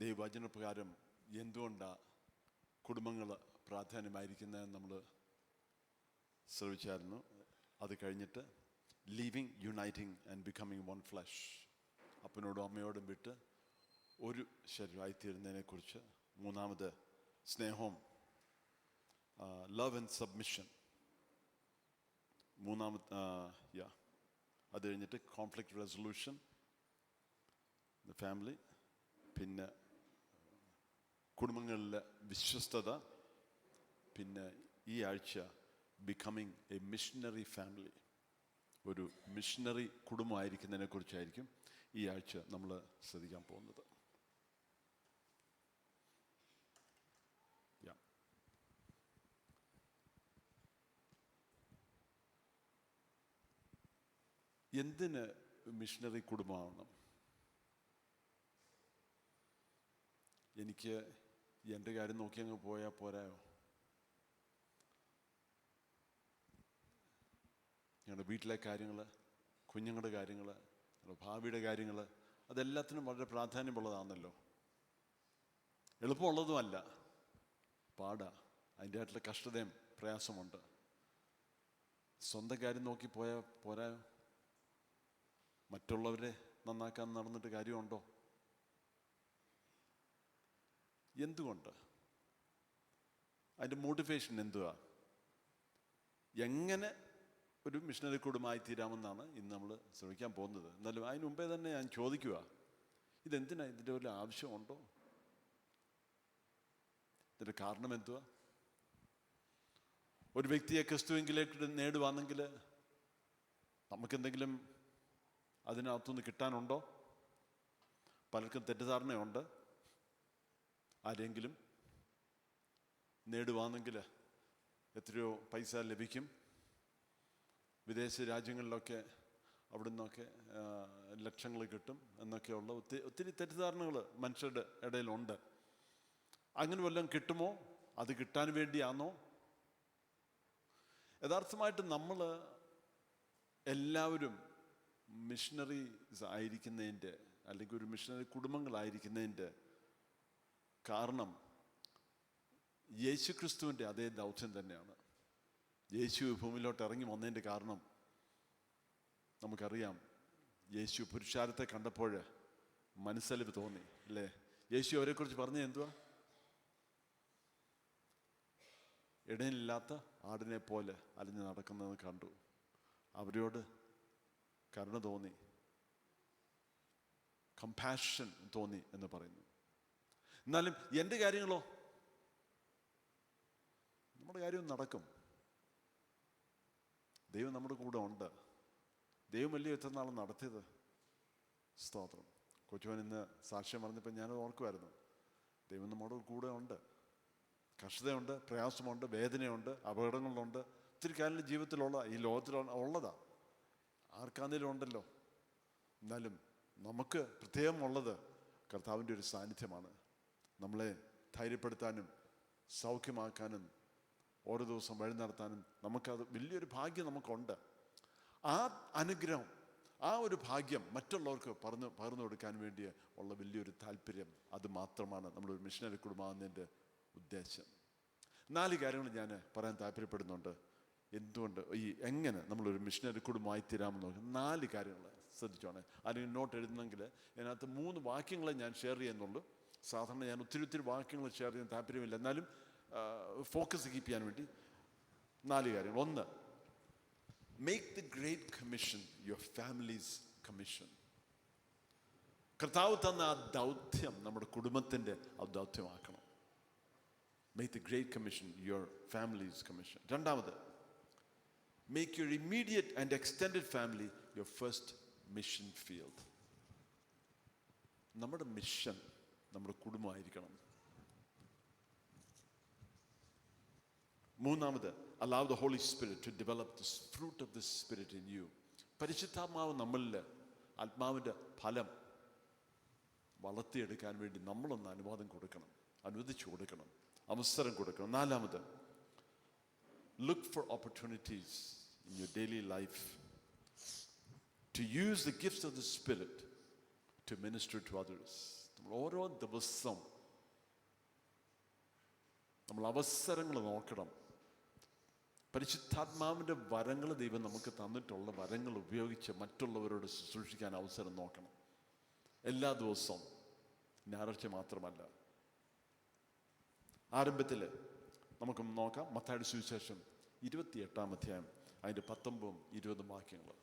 ദൈവവചനപ്രകാരം എന്തുകൊണ്ടാണ് കുടുംബങ്ങൾ പ്രാധാന്യമായിരിക്കുന്നതെന്ന് നമ്മൾ ശ്രമിച്ചായിരുന്നു. അത് കഴിഞ്ഞിട്ട് leaving, uniting and becoming one flesh, അപ്പനോടും അമ്മയോടും വിട്ട് ഒരു ശരീരമായിത്തീരുന്നതിനെക്കുറിച്ച്. മൂന്നാമത് സ്നേഹവും, ലവ് ആൻഡ് സബ്മിഷൻ. അത് കഴിഞ്ഞിട്ട് കോൺഫ്ലിക്റ്റ് റെസൊല്യൂഷൻ, ഫാമിലി. പിന്നെ കുടുംബങ്ങളിലെ വിശ്വസ്തത. പിന്നെ ഈ ആഴ്ച ബിക്കമിങ് എ മിഷണറി ഫാമിലി, ഒരു മിഷണറി കുടുംബമായിരിക്കുന്നതിനെ കുറിച്ചായിരിക്കും ഈ ആഴ്ച നമ്മൾ ശ്രദ്ധിക്കാൻ പോകുന്നത്. എന്തിന് മിഷണറി കുടുംബമാവണം? എനിക്ക് എൻ്റെ കാര്യം നോക്കി അങ്ങ് പോയാൽ പോരായോ? ഞങ്ങളുടെ വീട്ടിലെ കാര്യങ്ങൾ, കുഞ്ഞുങ്ങളുടെ കാര്യങ്ങൾ, ഭാവിയുടെ കാര്യങ്ങൾ, അതെല്ലാത്തിനും വളരെ പ്രാധാന്യമുള്ളതാണല്ലോ. എളുപ്പമുള്ളതുമല്ല, പാടാ, അതിൻ്റെ ആയിട്ടുള്ള കഷ്ടതയും പ്രയാസമുണ്ട്. സ്വന്തം കാര്യം നോക്കി പോയാൽ പോരായോ? മറ്റുള്ളവരെ നന്നാക്കാൻ നടന്നിട്ട് കാര്യമുണ്ടോ? എന്തുകൊണ്ട്? അതിൻ്റെ മോട്ടിവേഷൻ എന്തുവാ? എങ്ങനെ ഒരു മിഷണറി കുടുംബമായി തീരാമെന്നാണ് ഇന്ന് നമ്മൾ ശ്രമിക്കാൻ പോകുന്നത്. എന്നാലും അതിന് മുമ്പേ തന്നെ ഞാൻ ചോദിക്കുക, ഇതെന്തിനാ? ഇതിൻ്റെ വല്ല ആവശ്യമുണ്ടോ? ഇതിൻ്റെ കാരണം എന്തുവാ? ഒരു വ്യക്തിയെ ക്രിസ്തുവിലേക്ക് നേടുവാണെങ്കിൽ നമുക്കെന്തെങ്കിലും അതിനകത്തുനിന്ന് കിട്ടാനുണ്ടോ? പലർക്കും തെറ്റിദ്ധാരണയുണ്ട്. ആരെങ്കിലും നേടുവാണെങ്കിൽ എത്രയോ പൈസ ലഭിക്കും, വിദേശ രാജ്യങ്ങളിലൊക്കെ അവിടെ നിന്നൊക്കെ ലക്ഷങ്ങൾ കിട്ടും എന്നൊക്കെയുള്ള ഒത്തിരി തെറ്റിദ്ധാരണകൾ മനുഷ്യരുടെ ഇടയിലുണ്ട്. അങ്ങനെ വല്ലതും കിട്ടുമോ? അത് കിട്ടാൻ വേണ്ടിയാണോ? യഥാർത്ഥമായിട്ട് നമ്മൾ എല്ലാവരും മിഷണറീസ് ആയിരിക്കുന്നതിൻ്റെ, അല്ലെങ്കിൽ ഒരു മിഷണറി കുടുംബങ്ങളായിരിക്കുന്നതിൻ്റെ കാരണം യേശുക്രിസ്തുവിൻ്റെ അതേ ദൗത്യം തന്നെയാണ്. യേശു ഭൂമിയിലോട്ട് ഇറങ്ങി വന്നതിൻ്റെ കാരണം നമുക്കറിയാം. യേശു പുരുഷാരത്തെ കണ്ടപ്പോൾ മനസ്സലിവ് തോന്നി, അല്ലേ? യേശു അവരെക്കുറിച്ച് പറഞ്ഞ എന്തുവാ? ഇടയിലില്ലാത്ത ആടിനെ പോലെ അലിഞ്ഞ് നടക്കുന്നത് കണ്ടു, അവരോട് കരുണ തോന്നി, കമ്പാഷൻ തോന്നി എന്ന് പറയുന്നു. എന്നാലും എൻ്റെ കാര്യങ്ങളോ? നമ്മുടെ കാര്യവും നടക്കും. ദൈവം നമ്മുടെ കൂടെ ഉണ്ട്. ദൈവമല്ലേ എത്ര നാളും നടത്തിയത്? സ്തോത്രം. കൊച്ചുവൻ ഇന്ന് സാക്ഷ്യം പറഞ്ഞപ്പോൾ ഞാനത് ഓർക്കുമായിരുന്നു. ദൈവം നമ്മുടെ കൂടെ ഉണ്ട്. കഷ്ടതയുണ്ട്, പ്രയാസമുണ്ട്, വേദനയുണ്ട്, അപകടങ്ങളുണ്ട്, ഒത്തിരി കാലം ജീവിതത്തിലുള്ള, ഈ ലോകത്തിൽ ഉള്ളതാ. ആർക്കാന്നേലും ഉണ്ടല്ലോ. എന്നാലും നമുക്ക് പ്രത്യേകമുള്ളത് കർത്താവിൻ്റെ ഒരു സാന്നിധ്യമാണ്. നമ്മളെ ധൈര്യപ്പെടുത്താനും സൗഖ്യമാക്കാനും ഓരോ ദിവസം വഴി നടത്താനും നമുക്കത് വലിയൊരു ഭാഗ്യം നമുക്കുണ്ട്. ആ അനുഗ്രഹം, ആ ഒരു ഭാഗ്യം മറ്റുള്ളവർക്ക് പകർന്നു കൊടുക്കാൻ വേണ്ടി ഉള്ള വലിയൊരു താല്പര്യം, അത് മാത്രമാണ് നമ്മളൊരു മിഷണറി കുടുംബമാകുന്നതിൻ്റെ ഉദ്ദേശം. 4 കാര്യങ്ങൾ ഞാൻ പറയാൻ താല്പര്യപ്പെടുന്നുണ്ട്. എന്തുകൊണ്ട് എങ്ങനെ നമ്മളൊരു മിഷണറി കുടുംബമായി തീരാമെന്ന് നോക്കി 4 കാര്യങ്ങൾ ശ്രദ്ധിച്ചോണേ. ആരെങ്കിലും നോട്ട് എഴുതുന്നെങ്കിൽ അതിനകത്ത് 3 വാക്യങ്ങളെ ഞാൻ ഷെയർ ചെയ്യുന്നുള്ളൂ. സാധാരണ ഞാൻ ഒത്തിരി വാക്യങ്ങൾ ഷെയർ ചെയ്യാൻ താല്പര്യമില്ല, എന്നാലും ഫോക്കസ് കീപ്പ് ചെയ്യാൻ വേണ്ടി 4 കാര്യങ്ങൾ. 1, make the great commission your families commission. കർത്താവ് തന്ന ആ ദൗത്യം നമ്മുടെ കുടുംബത്തിൻ്റെ ആ ദൗത്യമാക്കണം. Make the great commission your families commission. 2, make your immediate and extended family your first mission field. നമ്മുടെ മിഷൻ നമ്മുടെ കുടുംബമായിരിക്കണം. 3, allow the Holy Spirit to develop the fruit of the Spirit in you. പരിശുദ്ധാത്മാവ് നമ്മളിൽ ആത്മാവിൻ്റെ ഫലം വളർത്തിയെടുക്കാൻ വേണ്ടി നമ്മളൊന്ന് അനുവദിച്ചു കൊടുക്കണം, അവസരം കൊടുക്കണം. 4, look for opportunities in your daily life to use the gifts of the Spirit to minister to others. ഓരോ ദിവസം നമ്മൾ അവസരങ്ങൾ നോക്കണം. പരിശുദ്ധാത്മാവിൻ്റെ വരങ്ങൾ ദൈവം നമുക്ക് തന്നിട്ടുള്ള വരങ്ങൾ ഉപയോഗിച്ച് മറ്റുള്ളവരോട് ശുശ്രൂഷിക്കാൻ അവസരം നോക്കണം. എല്ലാ ദിവസവും, ഞായറാഴ്ച മാത്രമല്ല. ആരംഭത്തിൽ നമുക്ക് നോക്കാം മത്തായിയുടെ സുവിശേഷം 28-ാം അധ്യായം, അതിൻ്റെ 19-20 വാക്യങ്ങൾ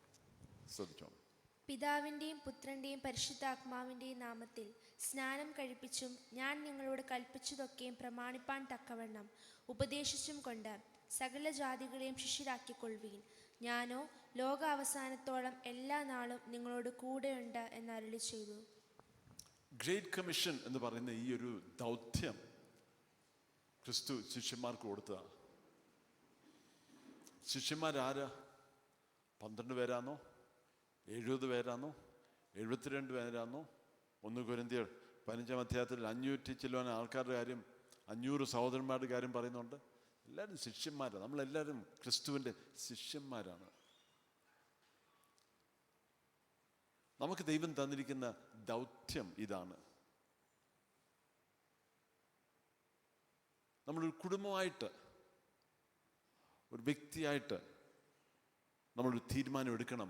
ശ്രദ്ധിച്ചോണം. പിതാവിൻ്റെയും പുത്രൻ്റെയും പരിശുദ്ധാത്മാവിൻ്റെയും നാമത്തിൽ സ്നാനം കഴിപ്പിച്ചും ഞാൻ നിങ്ങളോട് കൽപ്പിച്ചതൊക്കെയും പ്രമാണിപ്പാൻ തക്കവണ്ണം ഉപദേശിച്ചും കൊണ്ട് സകല ജാതികളെയും ശിഷ്യരാക്കിക്കൊള്ളുവീൻ. ഞാനോ ലോകാവസാനത്തോളം എല്ലാ നാളും നിങ്ങളോട് കൂടെയുണ്ട് എന്ന് അരുളി ചെയ്തു. ഗ്രേറ്റ് കമ്മീഷൻ എന്ന് പറയുന്ന ഈ ഒരു ദൗത്യം ക്രിസ്തു ശിഷ്യന്മാർക്ക് കൊടുത്തതാണ്. ശിഷ്യന്മാരാരാ? 12 പേരാണോ? 70 പേരാണോ? 72 പേരാണോ? 1 കൊരിന്ത്യർ 15-ാം അധ്യായത്തിൽ 500 ചില്ലുവാൻ ആൾക്കാരുടെ കാര്യം, 500 സഹോദരന്മാരുടെ കാര്യം പറയുന്നുണ്ട്. എല്ലാവരും ശിഷ്യന്മാരാണ്. നമ്മളെല്ലാവരും ക്രിസ്തുവിൻ്റെ ശിഷ്യന്മാരാണ്. നമുക്ക് ദൈവം തന്നിരിക്കുന്ന ദൗത്യം ഇതാണ്. നമ്മളൊരു കുടുംബമായിട്ട്, ഒരു വ്യക്തിയായിട്ട് നമ്മളൊരു തീരുമാനം എടുക്കണം.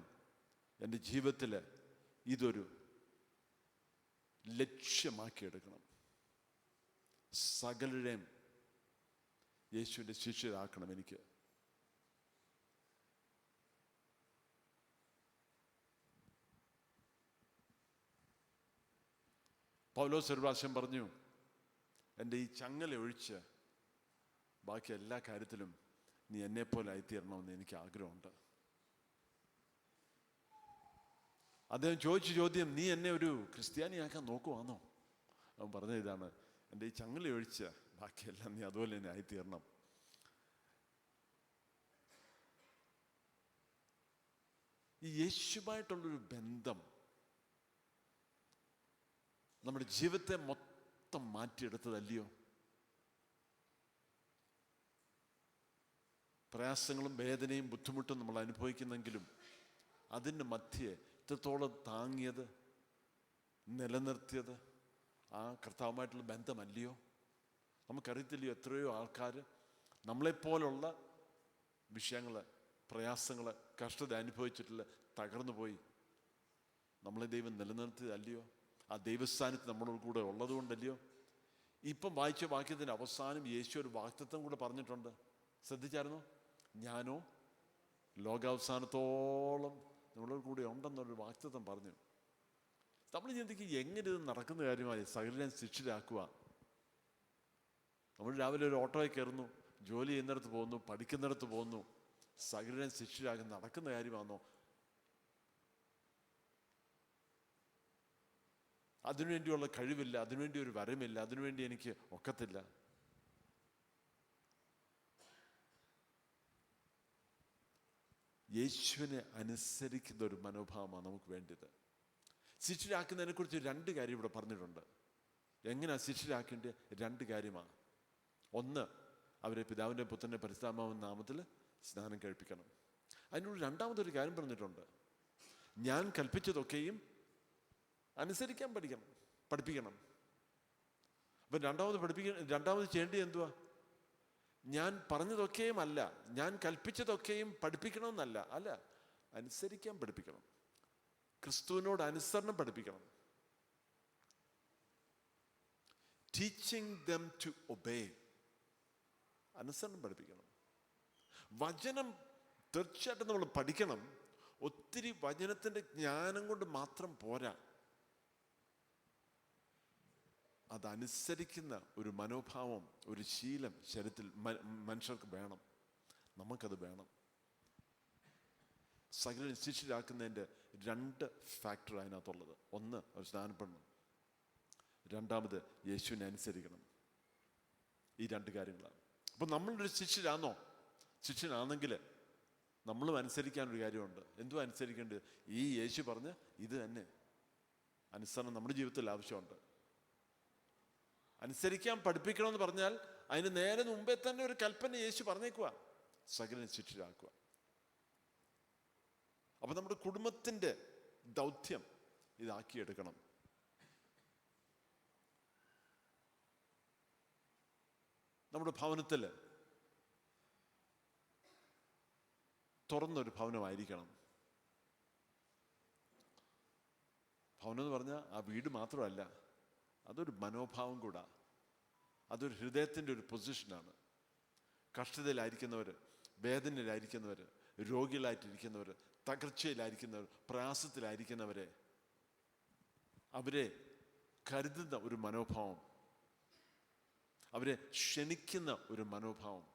എൻ്റെ ജീവിതത്തിൽ ഇതൊരു ലക്ഷ്യമാക്കിയെടുക്കണം. സകലരെയും യേശുവിൻ്റെ ശിഷ്യരാക്കണം എനിക്ക്. പൗലോസ് ഒരു പ്രാവശ്യം പറഞ്ഞു, എൻ്റെ ഈ ചങ്ങല ഒഴിച്ച് ബാക്കി എല്ലാ കാര്യത്തിലും നീ എന്നെപ്പോലെ ആയിത്തീരണമെന്ന് എനിക്ക് ആഗ്രഹമുണ്ട്. അദ്ദേഹം ചോദിച്ച ചോദ്യം, നീ എന്നെ ഒരു ക്രിസ്ത്യാനിയാക്കാൻ നോക്കുവാന്നോ? അവൻ പറഞ്ഞ ഇതാണ്, എൻ്റെ ഈ ചങ്ങല ഒഴിച്ച് ബാക്കിയെല്ലാം നീ അതുപോലെ തന്നെ ആയിത്തീരണം. ഈ യേശുവായിട്ടുള്ളൊരു ബന്ധം നമ്മുടെ ജീവിതത്തെ മൊത്തം മാറ്റിയെടുത്തതല്ലയോ? പ്രയാസങ്ങളും വേദനയും ബുദ്ധിമുട്ടും നമ്മൾ അനുഭവിക്കുന്നെങ്കിലും അതിൻ്റെ മധ്യേ ഇത്രത്തോളം താങ്ങിയത്, നിലനിർത്തിയത് ആ കർത്താവുമായിട്ടുള്ള ബന്ധമല്ലയോ? നമുക്കറിയത്തില്ലയോ എത്രയോ ആൾക്കാർ നമ്മളെപ്പോലുള്ള വിഷയങ്ങൾ, പ്രയാസങ്ങൾ, കഷ്ടത അനുഭവിച്ചിട്ടില്ല, തകർന്നു പോയി. നമ്മളെ ദൈവം നിലനിർത്തിയതല്ലയോ? ആ ദൈവസ്ഥാനത്ത് നമ്മളോട് കൂടെ ഉള്ളതുകൊണ്ടല്ലയോ? ഇപ്പം വായിച്ച വാക്യത്തിൻ്റെ അവസാനം യേശു ഒരു വാഗ്ദത്തം കൂടെ പറഞ്ഞിട്ടുണ്ട്. ശ്രദ്ധിച്ചായിരുന്നോ? ഞാനോ ലോകാവസാനത്തോളം നിങ്ങളോട് കൂടെ ഉണ്ടെന്നൊരു വാഗ്ദത്തം പറഞ്ഞു. നമ്മൾ ചിന്തിക്കും, എങ്ങനെ ഇത് നടക്കുന്ന കാര്യമായി സകലരെയും ശിഷ്യരാക്കുക? നമ്മൾ രാവിലെ ഒരു ഓട്ടോയിൽ കയറുന്നു, ജോലി ചെയ്യുന്നിടത്ത് പോകുന്നു, പഠിക്കുന്നിടത്ത് പോകുന്നു, സകലരെയും ശിഷ്യരാകുന്ന നടക്കുന്ന കാര്യമാണോ? അതിനുവേണ്ടിയുള്ള കഴിവില്ല, അതിനുവേണ്ടി ഒരു വരമില്ല, അതിനുവേണ്ടി എനിക്ക് ഒക്കത്തില്ല. യേശുവിനെ അനുസരിക്കുന്ന ഒരു മനോഭാവമാണ് നമുക്ക് വേണ്ടത്. ശിഷ്യരാക്കുന്നതിനെ കുറിച്ച് 2 കാര്യം ഇവിടെ പറഞ്ഞിട്ടുണ്ട്. എങ്ങനെയാ ശിഷ്യരാക്കേണ്ട? 2 കാര്യമാണ്. ഒന്ന്, അവരെ പിതാവിൻ്റെ പുത്രൻ്റെ പരിശുദ്ധാത്മാവിൻ്റെ നാമത്തിൽ സ്നാനം കഴിപ്പിക്കണം. അതിനോട് രണ്ടാമതൊരു കാര്യം പറഞ്ഞിട്ടുണ്ട്, ഞാൻ കൽപ്പിച്ചതൊക്കെയും അനുസരിക്കാൻ പഠിപ്പിക്കണം. അപ്പം രണ്ടാമത് ചെയ്യേണ്ടത് എന്തുവാ? ഞാൻ പറഞ്ഞതൊക്കെയും അല്ല, ഞാൻ കൽപ്പിച്ചതൊക്കെയും പഠിപ്പിക്കണമെന്നല്ല, അല്ല, അനുസരിക്കാൻ പഠിപ്പിക്കണം. ക്രിസ്തുവിനോട് അനുസരണം പഠിപ്പിക്കണം. ടീച്ചിങ് ദം ടു ഒബേ, അനുസരണം പഠിപ്പിക്കണം. വചനം തീർച്ചയായിട്ടും നമ്മൾ പഠിക്കണം. ഒത്തിരി വചനത്തിൻ്റെ ജ്ഞാനം കൊണ്ട് മാത്രം പോരാ, അതനുസരിക്കുന്ന ഒരു മനോഭാവം, ഒരു ശീലം ശരീരത്തിൽ മനുഷ്യർക്ക് വേണം. നമുക്കത് വേണം. സകലരെ ശിഷ്യരാക്കുന്നതിൻ്റെ 2 ഫാക്ടർ അതിനകത്തുള്ളത്. ഒന്ന്, അവർ സ്നാനപ്പെടണം. രണ്ടാമത്, യേശുവിനെ അനുസരിക്കണം. ഈ 2 കാര്യങ്ങളാണ്. അപ്പം നമ്മളൊരു ശിഷ്യരാണോ? ശിഷ്യനാണെങ്കിൽ നമ്മളും അനുസരിക്കാനൊരു കാര്യമുണ്ട്. എന്തും അനുസരിക്കേണ്ടത്? ഈ യേശു പറഞ്ഞ് ഇത് തന്നെ അനുസരണം നമ്മുടെ ജീവിതത്തിൽ ആവശ്യമുണ്ട്. അനുസരിക്കാൻ പഠിപ്പിക്കണമെന്ന് പറഞ്ഞാൽ അതിന് നേരെ മുമ്പേ തന്നെ ഒരു കൽപ്പന യേശു പറഞ്ഞേക്കുക, സകലനെ ശിഷ്യരാക്കുക. അപ്പൊ നമ്മുടെ കുടുംബത്തിൻ്റെ ദൗത്യം ഇതാക്കിയെടുക്കണം. നമ്മുടെ ഭവനത്തിൽ തുറന്നൊരു ഭവനമായിരിക്കണം. ഭവനം എന്ന് പറഞ്ഞാൽ ആ വീട് മാത്രമല്ല, അതൊരു മനോഭാവം കൂടാ, അതൊരു ഹൃദയത്തിൻ്റെ ഒരു പൊസിഷനാണ്. കഷ്ടതയിലായിരിക്കുന്നവർ, വേദനയിലായിരിക്കുന്നവർ, രോഗികളായിട്ടിരിക്കുന്നവർ, തകർച്ചയിലായിരിക്കുന്നവർ, പ്രയാസത്തിലായിരിക്കുന്നവരെ അവരെ കരുതുന്ന ഒരു മനോഭാവം, അവരെ ക്ഷണിക്കുന്ന ഒരു മനോഭാവം,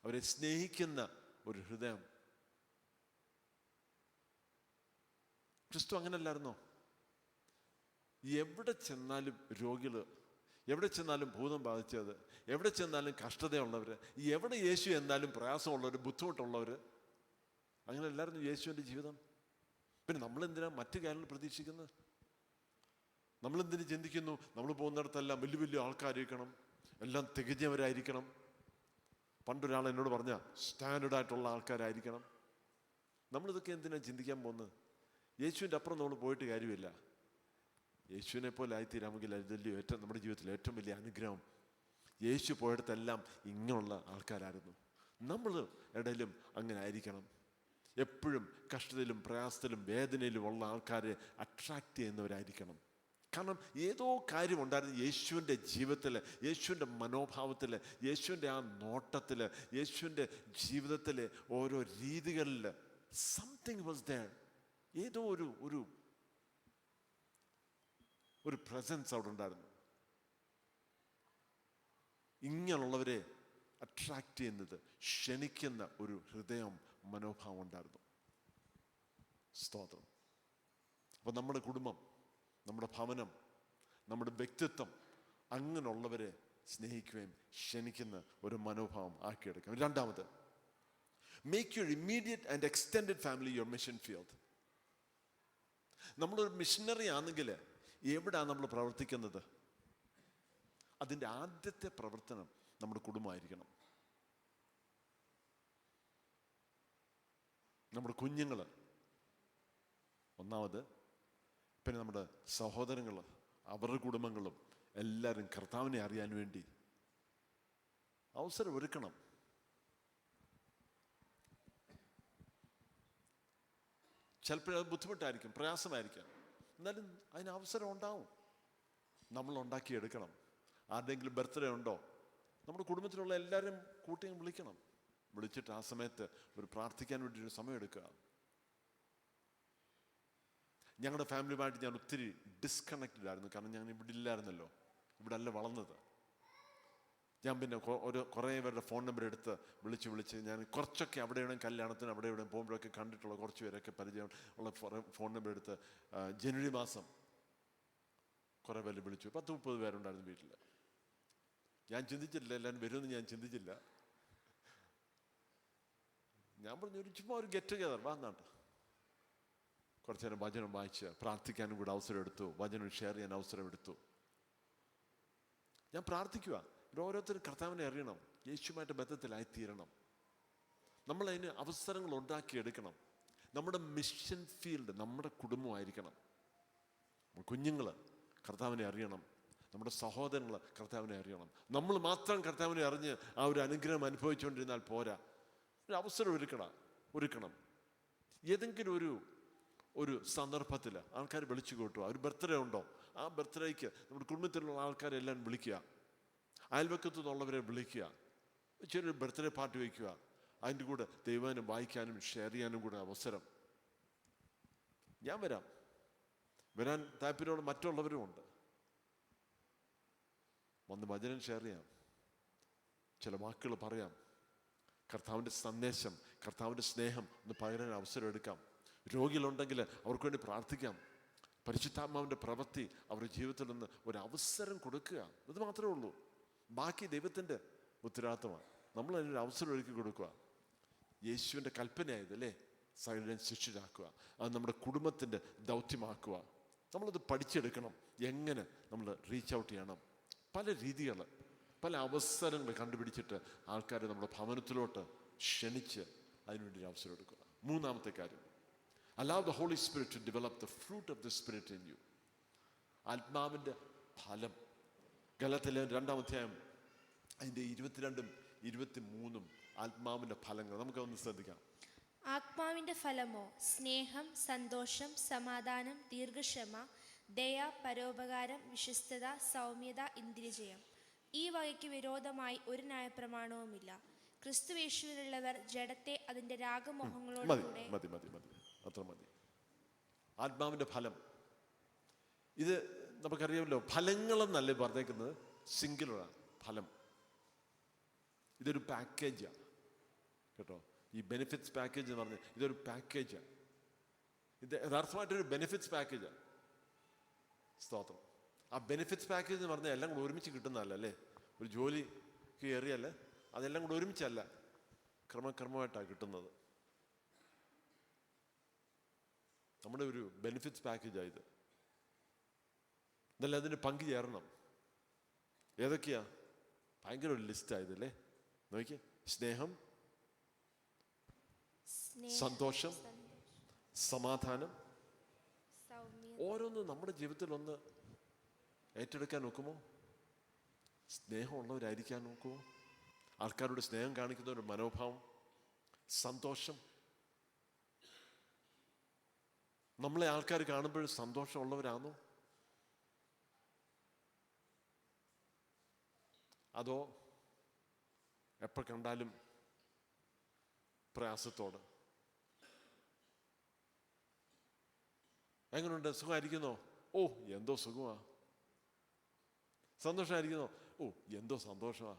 അവരെ സ്നേഹിക്കുന്ന ഒരു ഹൃദയം. ക്രിസ്തു അങ്ങനല്ലായിരുന്നോ? എവിടെ ചെന്നാലും രോഗികൾ, എവിടെ ചെന്നാലും ഭൂതം ബാധിച്ചത്, എവിടെ ചെന്നാലും കഷ്ടതയുള്ളവർ, എവിടെ യേശു എന്നാലും പ്രയാസമുള്ളവർ, ബുദ്ധിമുട്ടുള്ളവർ, അങ്ങനെ അല്ലായിരുന്നു യേശുവിൻ്റെ ജീവിതം. പിന്നെ നമ്മളെന്തിനാ മറ്റു കാര്യങ്ങൾ പ്രതീക്ഷിക്കുന്നത്? നമ്മളെന്തിനു ചിന്തിക്കുന്നു നമ്മൾ പോകുന്നിടത്തെല്ലാം വലിയ വലിയ ആൾക്കാരായിരിക്കണം, എല്ലാം തികഞ്ഞവരായിരിക്കണം? പണ്ടൊരാൾ എന്നോട് പറഞ്ഞ സ്റ്റാൻഡേർഡായിട്ടുള്ള ആൾക്കാരായിരിക്കണം. നമ്മളിതൊക്കെ എന്തിനാണ് ചിന്തിക്കാൻ പോകുന്നത്? യേശുവിൻ്റെ അപ്പുറം നമ്മൾ പോയിട്ട് കാര്യമില്ല. യേശുവിനെ പോലെ ആയിത്തീരാമെങ്കിൽ അതല്ലേ ഏറ്റവും നമ്മുടെ ജീവിതത്തിൽ ഏറ്റവും വലിയ അനുഗ്രഹം. യേശു പോയിടത്തെല്ലാം ഇങ്ങനെയുള്ള ആൾക്കാരായിരുന്നു. നമ്മൾ ഇടയിലും അങ്ങനെ ആയിരിക്കണം. എപ്പോഴും കഷ്ടതയിലും പ്രയാസത്തിലും വേദനയിലും ഉള്ള ആൾക്കാരെ അട്രാക്റ്റ് ചെയ്യുന്നവരായിരിക്കണം. കാരണം ഏതോ കാര്യമുണ്ടായിരുന്നു യേശുവിൻ്റെ ജീവിതത്തിൽ, യേശുവിൻ്റെ മനോഭാവത്തിൽ, യേശുവിൻ്റെ ആ നോട്ടത്തിൽ, യേശുവിൻ്റെ ജീവിതത്തിലെ ഓരോ രീതികളിൽ സംതിങ് വാസ് ദേർ. ഏതോ ഒരു പ്രസൻസ് അവിടെ ഉണ്ടായിരുന്നു. ഇങ്ങനെയുള്ളവരെ അട്രാക്റ്റ് ചെയ്യുന്നത്, ക്ഷണിക്കുന്ന ഒരു ഹൃദയം, മനോഭാവം ഉണ്ടായിരുന്നു. സ്തോത്രം. അപ്പം നമ്മുടെ കുടുംബം, നമ്മുടെ ഭവനം, നമ്മുടെ വ്യക്തിത്വം അങ്ങനെയുള്ളവരെ സ്നേഹിക്കുകയും ക്ഷണിക്കുന്ന ഒരു മനോഭാവം ആക്കിയെടുക്കാം. രണ്ടാമത്, make your immediate and extended family your mission field. നമ്മളൊരു മിഷനറി ആണെങ്കിൽ എവിടെയാണ് നമ്മൾ പ്രവർത്തിക്കുന്നത്? അതിൻ്റെ ആദ്യത്തെ പ്രവർത്തനം നമ്മുടെ കുടുംബമായിരിക്കണം. നമ്മുടെ കുഞ്ഞുങ്ങൾ ഒന്നാമത്, പിന്നെ നമ്മുടെ സഹോദരങ്ങൾ, അവരുടെ കുടുംബങ്ങളും എല്ലാവരും കർത്താവിനെ അറിയാൻ വേണ്ടി അവസരം ഒരുക്കണം. ചിലപ്പോൾ അത് ബുദ്ധിമുട്ടായിരിക്കും, പ്രയാസമായിരിക്കാം, എന്നാലും അതിന് അവസരം ഉണ്ടാവും. നമ്മൾ ഉണ്ടാക്കിയെടുക്കണം. ആരുടെയെങ്കിലും ബർത്ത്ഡേ ഉണ്ടോ, നമ്മുടെ കുടുംബത്തിലുള്ള എല്ലാവരും കൂട്ടിയും വിളിക്കണം. വിളിച്ചിട്ട് ആ സമയത്ത് ഒരു പ്രാർത്ഥിക്കാൻ വേണ്ടി ഒരു സമയം എടുക്കുക. ഞങ്ങളുടെ ഫാമിലിയുമായിട്ട് ഞാൻ ഒത്തിരി ഡിസ്കണക്റ്റഡ് ആയിരുന്നു. കാരണം ഞാൻ ഇവിടെ ഇല്ലായിരുന്നല്ലോ, ഇവിടെ അല്ല വളർന്നത്. ഞാൻ പിന്നെ കുറേ പേരുടെ ഫോൺ നമ്പർ എടുത്ത് വിളിച്ച് ഞാൻ കുറച്ചൊക്കെ അവിടെ എവിടെയും കല്യാണത്തിന് അവിടെ എവിടെയും പോകുമ്പോഴൊക്കെ കണ്ടിട്ടുള്ള കുറച്ച് പേരൊക്കെ പരിചയം ഉള്ള ഫോൺ നമ്പർ എടുത്ത് ജനുവരി മാസം കുറേ പേര് വിളിച്ചു. 10-30 പേരുണ്ടായിരുന്നു വീട്ടിൽ. ഞാൻ ചിന്തിച്ചില്ല എല്ലാവരും വരുമെന്ന് ഞാൻ ചിന്തിച്ചില്ല. ഞാൻ പറഞ്ഞു ചുമ്മാ ഒരു ഗെറ്റ് ടുഗെദർ വന്നാട്ട് കുറച്ചു നേരം വചനം വായിച്ച് പ്രാർത്ഥിക്കാനും കൂടെ അവസരം എടുത്തു, വചനം ഷെയർ ചെയ്യാൻ അവസരം എടുത്തു. ഞാൻ പ്രാർത്ഥിക്കുക, ഓരോരുത്തരും കർത്താവിനെ അറിയണം, യേശുവുമായിട്ട് ബന്ധത്തിലായിത്തീരണം. നമ്മളതിന് അവസരങ്ങൾ ഉണ്ടാക്കിയെടുക്കണം. നമ്മുടെ മിഷൻ ഫീൽഡ് നമ്മുടെ കുടുംബമായിരിക്കണം. കുഞ്ഞുങ്ങൾ കർത്താവിനെ അറിയണം, നമ്മുടെ സഹോദരങ്ങൾ കർത്താവിനെ അറിയണം. നമ്മൾ മാത്രം കർത്താവിനെ അറിഞ്ഞ് ആ ഒരു അനുഗ്രഹം അനുഭവിച്ചുകൊണ്ടിരുന്നാൽ പോരാ. ഒരു അവസരം ഒരുക്കണം. ഏതെങ്കിലും ഒരു സന്ദർഭത്തിൽ ആൾക്കാർ വിളിച്ചു കൂട്ടുക. ഒരു ബർത്ത്ഡേ ഉണ്ടോ, ആ ബർത്ത്ഡേക്ക് നമ്മുടെ കുടുംബത്തിലുള്ള ആൾക്കാരെല്ലാം വിളിക്കുക, അയൽവക്കത്തു നിന്നുള്ളവരെ വിളിക്കുക, ചെറിയൊരു ബർത്ത്ഡേ പാർട്ടി വയ്ക്കുക. അതിൻ്റെ കൂടെ ദൈവവചനം വായിക്കാനും ഷെയർ ചെയ്യാനും കൂടെ അവസരം. ഞാൻ വരാൻ താല്പര്യമുള്ള മറ്റുള്ളവരും ഉണ്ട്. വന്ന് വചനം ഷെയർ ചെയ്യാം, ചില വാക്കുകൾ പറയാം, കർത്താവിൻ്റെ സന്ദേശം, കർത്താവിൻ്റെ സ്നേഹം ഒന്ന് പകരാൻ അവസരം എടുക്കാം. രോഗികളുണ്ടെങ്കിൽ അവർക്ക് വേണ്ടി പ്രാർത്ഥിക്കാം. പരിശുദ്ധാത്മാവിൻ്റെ പ്രവൃത്തി അവരുടെ ജീവിതത്തിൽ നിന്ന് ഒരു അവസരം കൊടുക്കുക. ഇത് മാത്രമേ ഉള്ളൂ. ബാക്കി ദൈവത്തിൻ്റെ ഉത്തരവാദിത്തമാണ്. നമ്മൾ അതിനൊരു അവസരം ഒരുക്കി കൊടുക്കുക. യേശുവിൻ്റെ കൽപ്പനയായത് അല്ലേ, സകലരെയും ശിഷ്യരാക്കുക. അത് നമ്മുടെ കുടുംബത്തിൻ്റെ ദൗത്യമാക്കുക. നമ്മളത് പഠിച്ചെടുക്കണം. എങ്ങനെ നമ്മൾ റീച്ച് ഔട്ട് ചെയ്യണം, പല രീതികൾ, പല അവസരങ്ങൾ കണ്ടുപിടിച്ചിട്ട് ആൾക്കാരെ നമ്മുടെ ഭവനത്തിലോട്ട് ക്ഷണിച്ച് അതിനുവേണ്ടി ഒരു അവസരം എടുക്കുക. മൂന്നാമത്തെ കാര്യം, allow the Holy Spirit to develop the fruit of the Spirit in you. ആത്മാവിൻ്റെ ഫലം. ഗലാത്യർ 2-ാം അധ്യായം അതിൻ്റെ 22ഉം 23ഉം ആത്മാവിൻ്റെ ഫലങ്ങൾ നമുക്കൊന്ന് ശ്രദ്ധിക്കാം. ആത്മാവിന്റെ ഫലമോ സ്നേഹം, സന്തോഷം, സമാധാനം, ദീർഘക്ഷമ, ദയ, പരോപകാരം, വിശ്വസ്തത, സൗമ്യത, ഇന്ദ്രിയജയം. ഈ വകയ്ക്ക് വിരോധമായി ഒരു ന്യായപ്രമാണവുമില്ല. ക്രിസ്തുയേശുവിലുള്ളവർ ജഡത്തെ അതിന്റെ മതി രാഗമോഹങ്ങളോടുകൂടെ മതി മതി മതി അത്ര മതി. ആത്മാവിൻ്റെ ഫലം ഇത് നമുക്കറിയാമല്ലോ. ഫലങ്ങളെന്നല്ലേ പറഞ്ഞേക്കുന്നത്, സിംഗുലറാണ് ഫലം. ഇതൊരു പാക്കേജാണ് കേട്ടോ. ഈ ബെനിഫിറ്റ്സ് പാക്കേജ് എന്ന് പറഞ്ഞാൽ ഇതൊരു പാക്കേജാണ്. ഇത് യഥാർത്ഥമായിട്ടൊരു ബെനിഫിറ്റ്സ് പാക്കേജാണ്. സ്തോത്രം. ആ ബെനിഫിറ്റ്സ് പാക്കേജ് എന്ന് പറഞ്ഞാൽ എല്ലാം കൂടെ ഒരുമിച്ച് കിട്ടുന്നതല്ല അല്ലേ. ഒരു ജോലി കയറിയല്ല, അതെല്ലാം കൂടെ ഒരുമിച്ചല്ല, ക്രമക്രമമായിട്ടാണ് കിട്ടുന്നത്. നമ്മുടെ ഒരു ബെനിഫിറ്റ്സ് പാക്കേജാണ് ഇത്. എന്നല്ല അതിന് പങ്കു ചേരണം. ഏതൊക്കെയാ? ഭയങ്കര ഒരു ലിസ്റ്റായതല്ലേ. നോക്കിയേ, സ്നേഹം, സന്തോഷം, സമാധാനം. സൗമ്യത. ഓരോന്നും നമ്മുടെ ജീവിതത്തിൽ ഒന്ന് ഏറ്റെടുക്കാൻ നോക്കുമോ? സ്നേഹമുള്ളവരായിരിക്കാൻ നോക്കുമോ? ആൾക്കാരോട് സ്നേഹം കാണിക്കുന്ന ഒരു മനോഭാവം, സന്തോഷം. നമ്മളെ ആൾക്കാർ കാണുമ്പോഴും സന്തോഷമുള്ളവരാണോ? അതോ എപ്പോൾ കണ്ടാലും പ്രയാസത്തോട്? എങ്ങനെയുണ്ട്? സുഖമായിരിക്കുന്നോ? ഓ എന്തോ സുഖമാ. സന്തോഷമായിരിക്കുന്നോ? ഓ എന്തോ സന്തോഷമാ.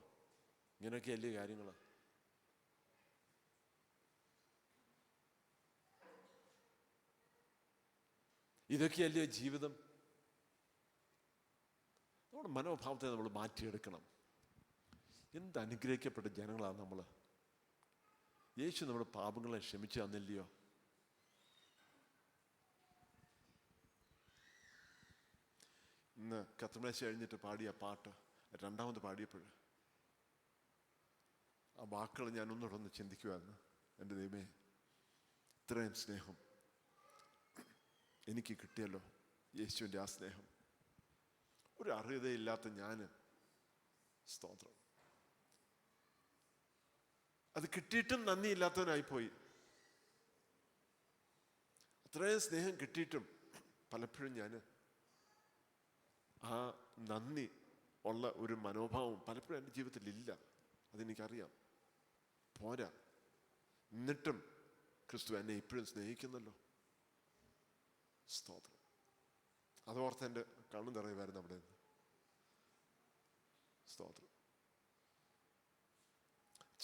ഇങ്ങനെയൊക്കെയല്ലേ കാര്യങ്ങൾ. ഇതൊക്കെയല്ലേ ജീവിതം. നമ്മുടെ മനോഭാവത്തെ നമ്മൾ മാറ്റിയെടുക്കണം. എന്ത് അനുഗ്രഹിക്കപ്പെട്ട ജനങ്ങളാണ് നമ്മൾ. യേശു നമ്മുടെ പാപങ്ങളെ ക്ഷമിച്ചു തന്നില്ലയോ? ഇന്ന് കർത്തൃമേശ കഴിഞ്ഞിട്ട് പാടിയ പാട്ട് രണ്ടാമത് പാടിയപ്പോൾ ആ വാക്കുകൾ ഞാൻ ഒന്നുകൂടെ ചിന്തിക്കുമായിരുന്നു. എൻ്റെ ദൈവമേ, ഇത്രയും സ്നേഹം എനിക്ക് കിട്ടിയല്ലോ. യേശുവിൻ്റെ ആ സ്നേഹം. ഒരു അർഹതയില്ലാത്ത ഞാൻ, സ്തോത്രം, അത് കിട്ടിയിട്ടും നന്ദിയില്ലാത്തവനായിപ്പോയി. അത്രയും സ്നേഹം കിട്ടിയിട്ടും പലപ്പോഴും ഞാൻ ആ നന്ദി ഉള്ള ഒരു മനോഭാവം പലപ്പോഴും എൻ്റെ ജീവിതത്തിൽ ഇല്ല. അതെനിക്കറിയാം. പോരാ, എന്നിട്ടും ക്രിസ്തു എന്നെ ഇപ്പോഴും സ്നേഹിക്കുന്നല്ലോ. സ്തോത്രം. അതോർത്ത് എൻ്റെ കണ്ണു നിറയുമായിരുന്നു അവിടെ നിന്ന്. സ്തോത്രം.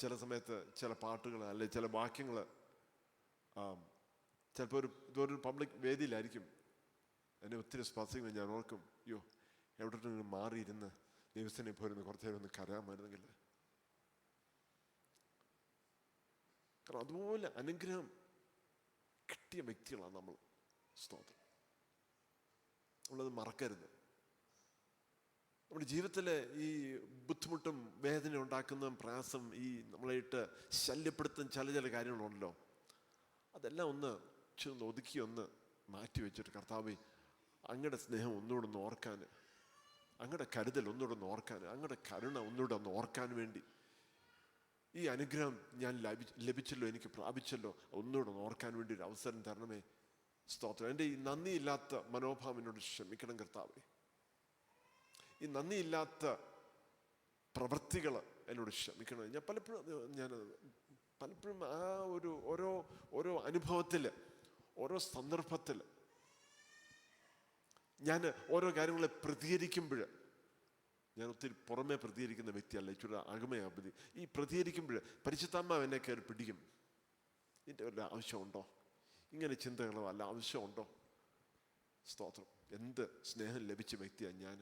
ചില സമയത്ത് ചില പാട്ടുകൾ അല്ലെ ചില വാക്യങ്ങൾ ചിലപ്പോൾ ഇതൊരു പബ്ലിക് വേദിയിലായിരിക്കും, എന്നെ ഒത്തിരി സ്പർശിക്കുന്നത് ഞാൻ ഓർക്കും. അയ്യോ, എവിടെയെങ്കിലും മാറിയിരുന്ന് ദിവസനെ പോരുന്ന് കുറച്ച് നേരം ഒന്ന് കരയാമായിരുന്നെങ്കിൽ. കാരണം അതുപോലെ അനുഗ്രഹം കിട്ടിയ വ്യക്തികളാണ് നമ്മൾ. സ്തോത്രം. നമ്മളത് മറക്കരുത്. നമ്മുടെ ജീവിതത്തിലെ ഈ ബുദ്ധിമുട്ടും വേദന ഉണ്ടാക്കുന്നതും പ്രയാസം, ഈ നമ്മളെ ഇട്ട് ശല്യപ്പെടുത്തുന്ന ചില കാര്യങ്ങളുണ്ടല്ലോ, അതെല്ലാം ഒന്ന് ഒതുക്കി ഒന്ന് മാറ്റി വെച്ചിട്ട്, കർത്താവേ, അങ്ങയുടെ സ്നേഹം ഒന്നുകൂടെ ഒന്ന് ഓർക്കാൻ, അങ്ങയുടെ കരുതൽ ഒന്നുകൂടെ ഒന്ന് ഓർക്കാൻ, അങ്ങയുടെ കരുണ ഒന്നുകൂടെ ഒന്ന് ഓർക്കാൻ വേണ്ടി, ഈ അനുഗ്രഹം ഞാൻ ലഭിച്ചല്ലോ, എനിക്ക് പ്രാപിച്ചല്ലോ, ഒന്നുകൂടെ ഒന്ന് ഓർക്കാൻ വേണ്ടി ഒരു അവസരം തരണമേ. സ്തോത്രം. എൻ്റെ ഈ നന്ദിയില്ലാത്ത മനോഭാവം എന്നോട് ക്ഷമിക്കണം കർത്താവേ. ഈ നന്ദിയില്ലാത്ത പ്രവൃത്തികൾ എന്നോട് ക്ഷമിക്കണം. ഞാൻ പലപ്പോഴും ആ ഒരു ഓരോ അനുഭവത്തിൽ, ഓരോ സന്ദർഭത്തിൽ ഞാൻ ഓരോ കാര്യങ്ങളെ പ്രതികരിക്കുമ്പോൾ, ഞാൻ ഒത്തിരി പുറമേ പ്രതികരിക്കുന്ന വ്യക്തിയല്ല, ഇച്ചിരി അകമയാ. ഈ പ്രതികരിക്കുമ്പോൾ പരിശുദ്ധാത്മാവ് എന്നെ കയറി പിടിക്കും. ഇതിൻ്റെ വല്ല ആവശ്യമുണ്ടോ? ഇങ്ങനെ ചിന്തകളോ അല്ല ആവശ്യമുണ്ടോ? സ്തോത്രം. എന്ത് സ്നേഹം ലഭിച്ച വ്യക്തിയാണ് ഞാൻ.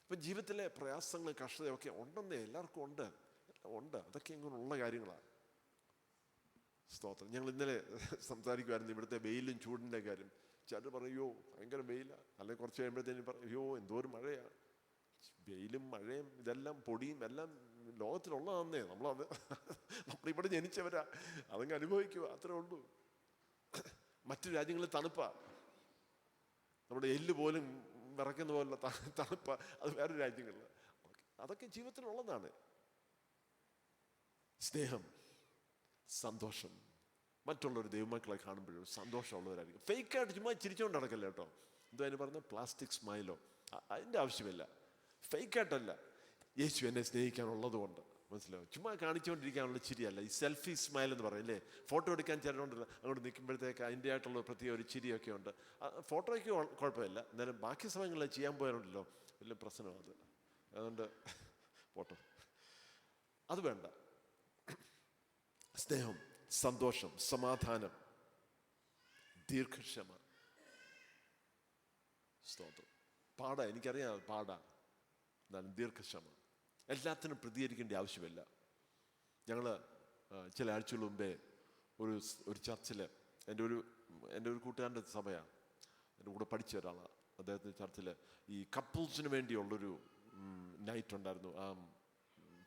ഇപ്പം ജീവിതത്തിലെ പ്രയാസങ്ങൾ കഷ്ടതയൊക്കെ ഉണ്ടെന്നേ, എല്ലാവർക്കും ഉണ്ട്. അതൊക്കെ ഇങ്ങനെയുള്ള കാര്യങ്ങളാണ്. സ്തോത്രം. ഞങ്ങൾ ഇന്നലെ സംസാരിക്കുമായിരുന്നു ഇവിടുത്തെ വെയിലും ചൂടിൻ്റെ കാര്യം. ചിലർ പറയോ ഭയങ്കര വെയിലാണ്, അല്ലെങ്കിൽ കുറച്ച് കഴിയുമ്പോഴത്തേനും പറയും അയ്യോ എന്തോരം മഴയാണ്. വെയിലും മഴയും ഇതെല്ലാം പൊടിയും എല്ലാം ലോകത്തിലുള്ളതാന്നേ. നമ്മളിവിടെ ജനിച്ചവരാ, അതങ്ങ് അനുഭവിക്കുക, അത്രേ ഉള്ളൂ. മറ്റു രാജ്യങ്ങളിൽ തണുപ്പാ, നമ്മുടെ എല്ല് പോലും വിറയ്ക്കുന്ന പോലുള്ള തണുപ്പാ, അത് വേറെ രാജ്യങ്ങളിൽ. അതൊക്കെ ജീവിതത്തിലുള്ളതാണ്. സ്നേഹം, സന്തോഷം, മറ്റുള്ളവർ ദൈവമക്കളെ കാണുമ്പോഴും സന്തോഷമുള്ളവരായിരിക്കും. ഫേക്കായിട്ട് ചുമ്മാ ചിരിച്ചുകൊണ്ട് നടക്കല്ല കേട്ടോ. എന്തോ അതിന് പറഞ്ഞ പ്ലാസ്റ്റിക് സ്മൈലോ, അതിൻ്റെ ആവശ്യമില്ല. ഫേക്കായിട്ടല്ല, യേശു എന്നെ സ്നേഹിക്കാനുള്ളത് കൊണ്ട്, മനസ്സിലാവും. ചുമ്മാ കാണിച്ചുകൊണ്ടിരിക്കാനുള്ള ചിരിയല്ല. ഈ സെൽഫി സ്മൈൽ എന്ന് പറയില്ലേ, ഫോട്ടോ എടുക്കാൻ ചിലരുണ്ടല്ലോ, അങ്ങോട്ട് നിൽക്കുമ്പോഴത്തേക്ക് അതിൻ്റെ ആയിട്ടുള്ള പ്രത്യേക ഒരു ചിരിയൊക്കെ ഉണ്ട്. ഫോട്ടോയ്ക്ക് കുഴപ്പമില്ല, എന്നാലും ബാക്കി സമയങ്ങളിൽ ചെയ്യാൻ പോയാലുണ്ടല്ലോ വലിയ പ്രശ്നമാണ് അത്. അതുകൊണ്ട് ഫോട്ടോ അത് വേണ്ട. സ്നേഹം, സന്തോഷം, സമാധാനം, ദീർഘക്ഷമ. സ്തോത്രം. പാടാ, എനിക്കറിയാം പാടാ, എന്നാലും ദീർഘക്ഷമ. എല്ലാത്തിനും പ്രതികരിക്കേണ്ട ആവശ്യമില്ല. ഞങ്ങൾ ചില ആഴ്ചകൾ മുമ്പേ ഒരു ചർച്ചിൽ, എൻ്റെ ഒരു കൂട്ടുകാരൻ്റെ സഭയാണ്, എൻ്റെ കൂടെ പഠിച്ച ഒരാളാണ്. അദ്ദേഹത്തിൻ്റെ ചർച്ചിൽ ഈ കപ്പിൾസിന് വേണ്ടിയുള്ളൊരു നൈറ്റ് ഉണ്ടായിരുന്നു.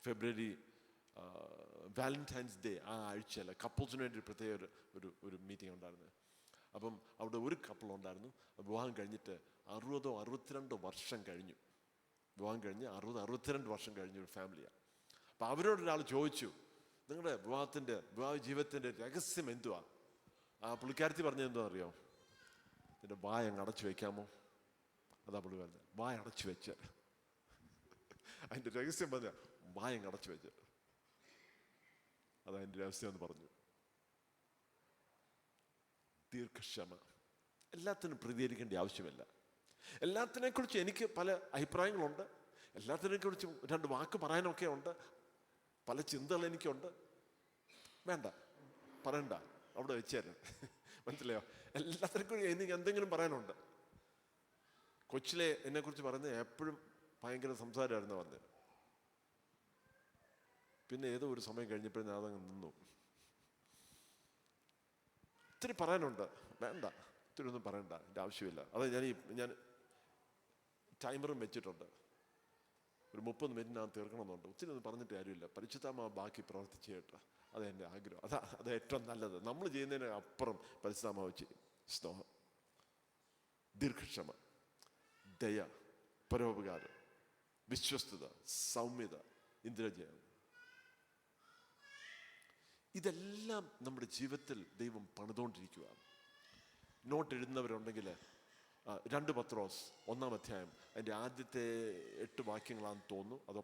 ഫെബ്രുവരി വാലന്റൈൻസ് ഡേ ആ ആഴ്ചയിൽ കപ്പിൾസിന് വേണ്ടി പ്രത്യേക ഒരു മീറ്റിംഗ് ഉണ്ടായിരുന്നു. അപ്പം അവിടെ ഒരു കപ്പിൾ ഉണ്ടായിരുന്നു. വിവാഹം കഴിഞ്ഞിട്ട് 60-62 വർഷം കഴിഞ്ഞു. വിവാഹം കഴിഞ്ഞ് 60-62 വർഷം കഴിഞ്ഞ ഒരു ഫാമിലിയാണ്. അപ്പം അവരോടൊരാൾ ചോദിച്ചു, നിങ്ങളുടെ വിവാഹ ജീവിതത്തിൻ്റെ രഹസ്യം എന്തുവാ? ആ പുള്ളിക്കാരത്തി പറഞ്ഞത് എന്താ അറിയോ? നിന്റെ വായ അങ്ങ് അടച്ചു വയ്ക്കാമോ? അതാ പുള്ളി പറഞ്ഞത്, വായ അടച്ചു വെച്ച്. അതിൻ്റെ രഹസ്യം പറഞ്ഞ വായ അങ്ങ് അടച്ചു വെച്ച്, അതാ എൻ്റെ രഹസ്യം എന്ന് പറഞ്ഞു. ദീർഘക്ഷമ. എല്ലാത്തിനും പ്രതികരിക്കേണ്ട ആവശ്യമില്ല. എല്ലാത്തിനെക്കുറിച്ച് എനിക്ക് പല അഭിപ്രായങ്ങളുണ്ട്, എല്ലാത്തിനെക്കുറിച്ച് 2 വാക്ക് പറയാനൊക്കെ ഉണ്ട്, പല ചിന്തകൾ എനിക്കുണ്ട്. വേണ്ട, പറയണ്ട, അവിടെ വെച്ചേരാ. മനസ്സിലായോ? എല്ലാത്തിനെക്കുറിച്ച് എനിക്ക് എന്തെങ്കിലും പറയാനുണ്ട്. കൊച്ചിലെ എന്നെക്കുറിച്ച് പറയുന്നത് എപ്പോഴും ഭയങ്കര സംസാരമായിരുന്നു പറഞ്ഞത്. പിന്നെ ഏതോ ഒരു സമയം കഴിഞ്ഞപ്പോഴും അതങ്ങ് നിന്നു. ഇത്തിരി പറയാനുണ്ട്, വേണ്ട, ഇത്തിരി ഒന്നും പറയണ്ട, എൻ്റെ ആവശ്യമില്ല. അത് ഞാൻ ടൈമറും വെച്ചിട്ടുണ്ട്, ഒരു 30 മിനിറ്റിനകത്ത് തീർക്കണമെന്നുണ്ട്. ഒത്തിരി ഒന്നും പറഞ്ഞിട്ട് കാര്യമില്ല. പരിശുദ്ധാത്മാവ് ബാക്കി പ്രവർത്തിച്ച് കേട്ടോ, അത് എൻ്റെ ആഗ്രഹം. അത് ഏറ്റവും നല്ലത്. നമ്മൾ ചെയ്യുന്നതിന് അപ്പുറം പരിശുദ്ധാത്മാവ് ചെയ്യും. സ്നേഹം, ദീർഘക്ഷമ, ദയ, പരോപകാരം, വിശ്വസ്തത, സൗമ്യത, ഇന്ദ്രജയം. ഇതെല്ലാം നമ്മുടെ ജീവിതത്തിൽ ദൈവം പണിതുകൊണ്ടിരിക്കുകയാണ്. നോട്ട് എഴുതുന്നവരുണ്ടെങ്കിൽ 2 പത്രോസ് 1-ാം അധ്യായം അതിൻ്റെ ആദ്യത്തെ 8 വാക്യങ്ങളാണെന്ന് തോന്നുന്നു, അതോ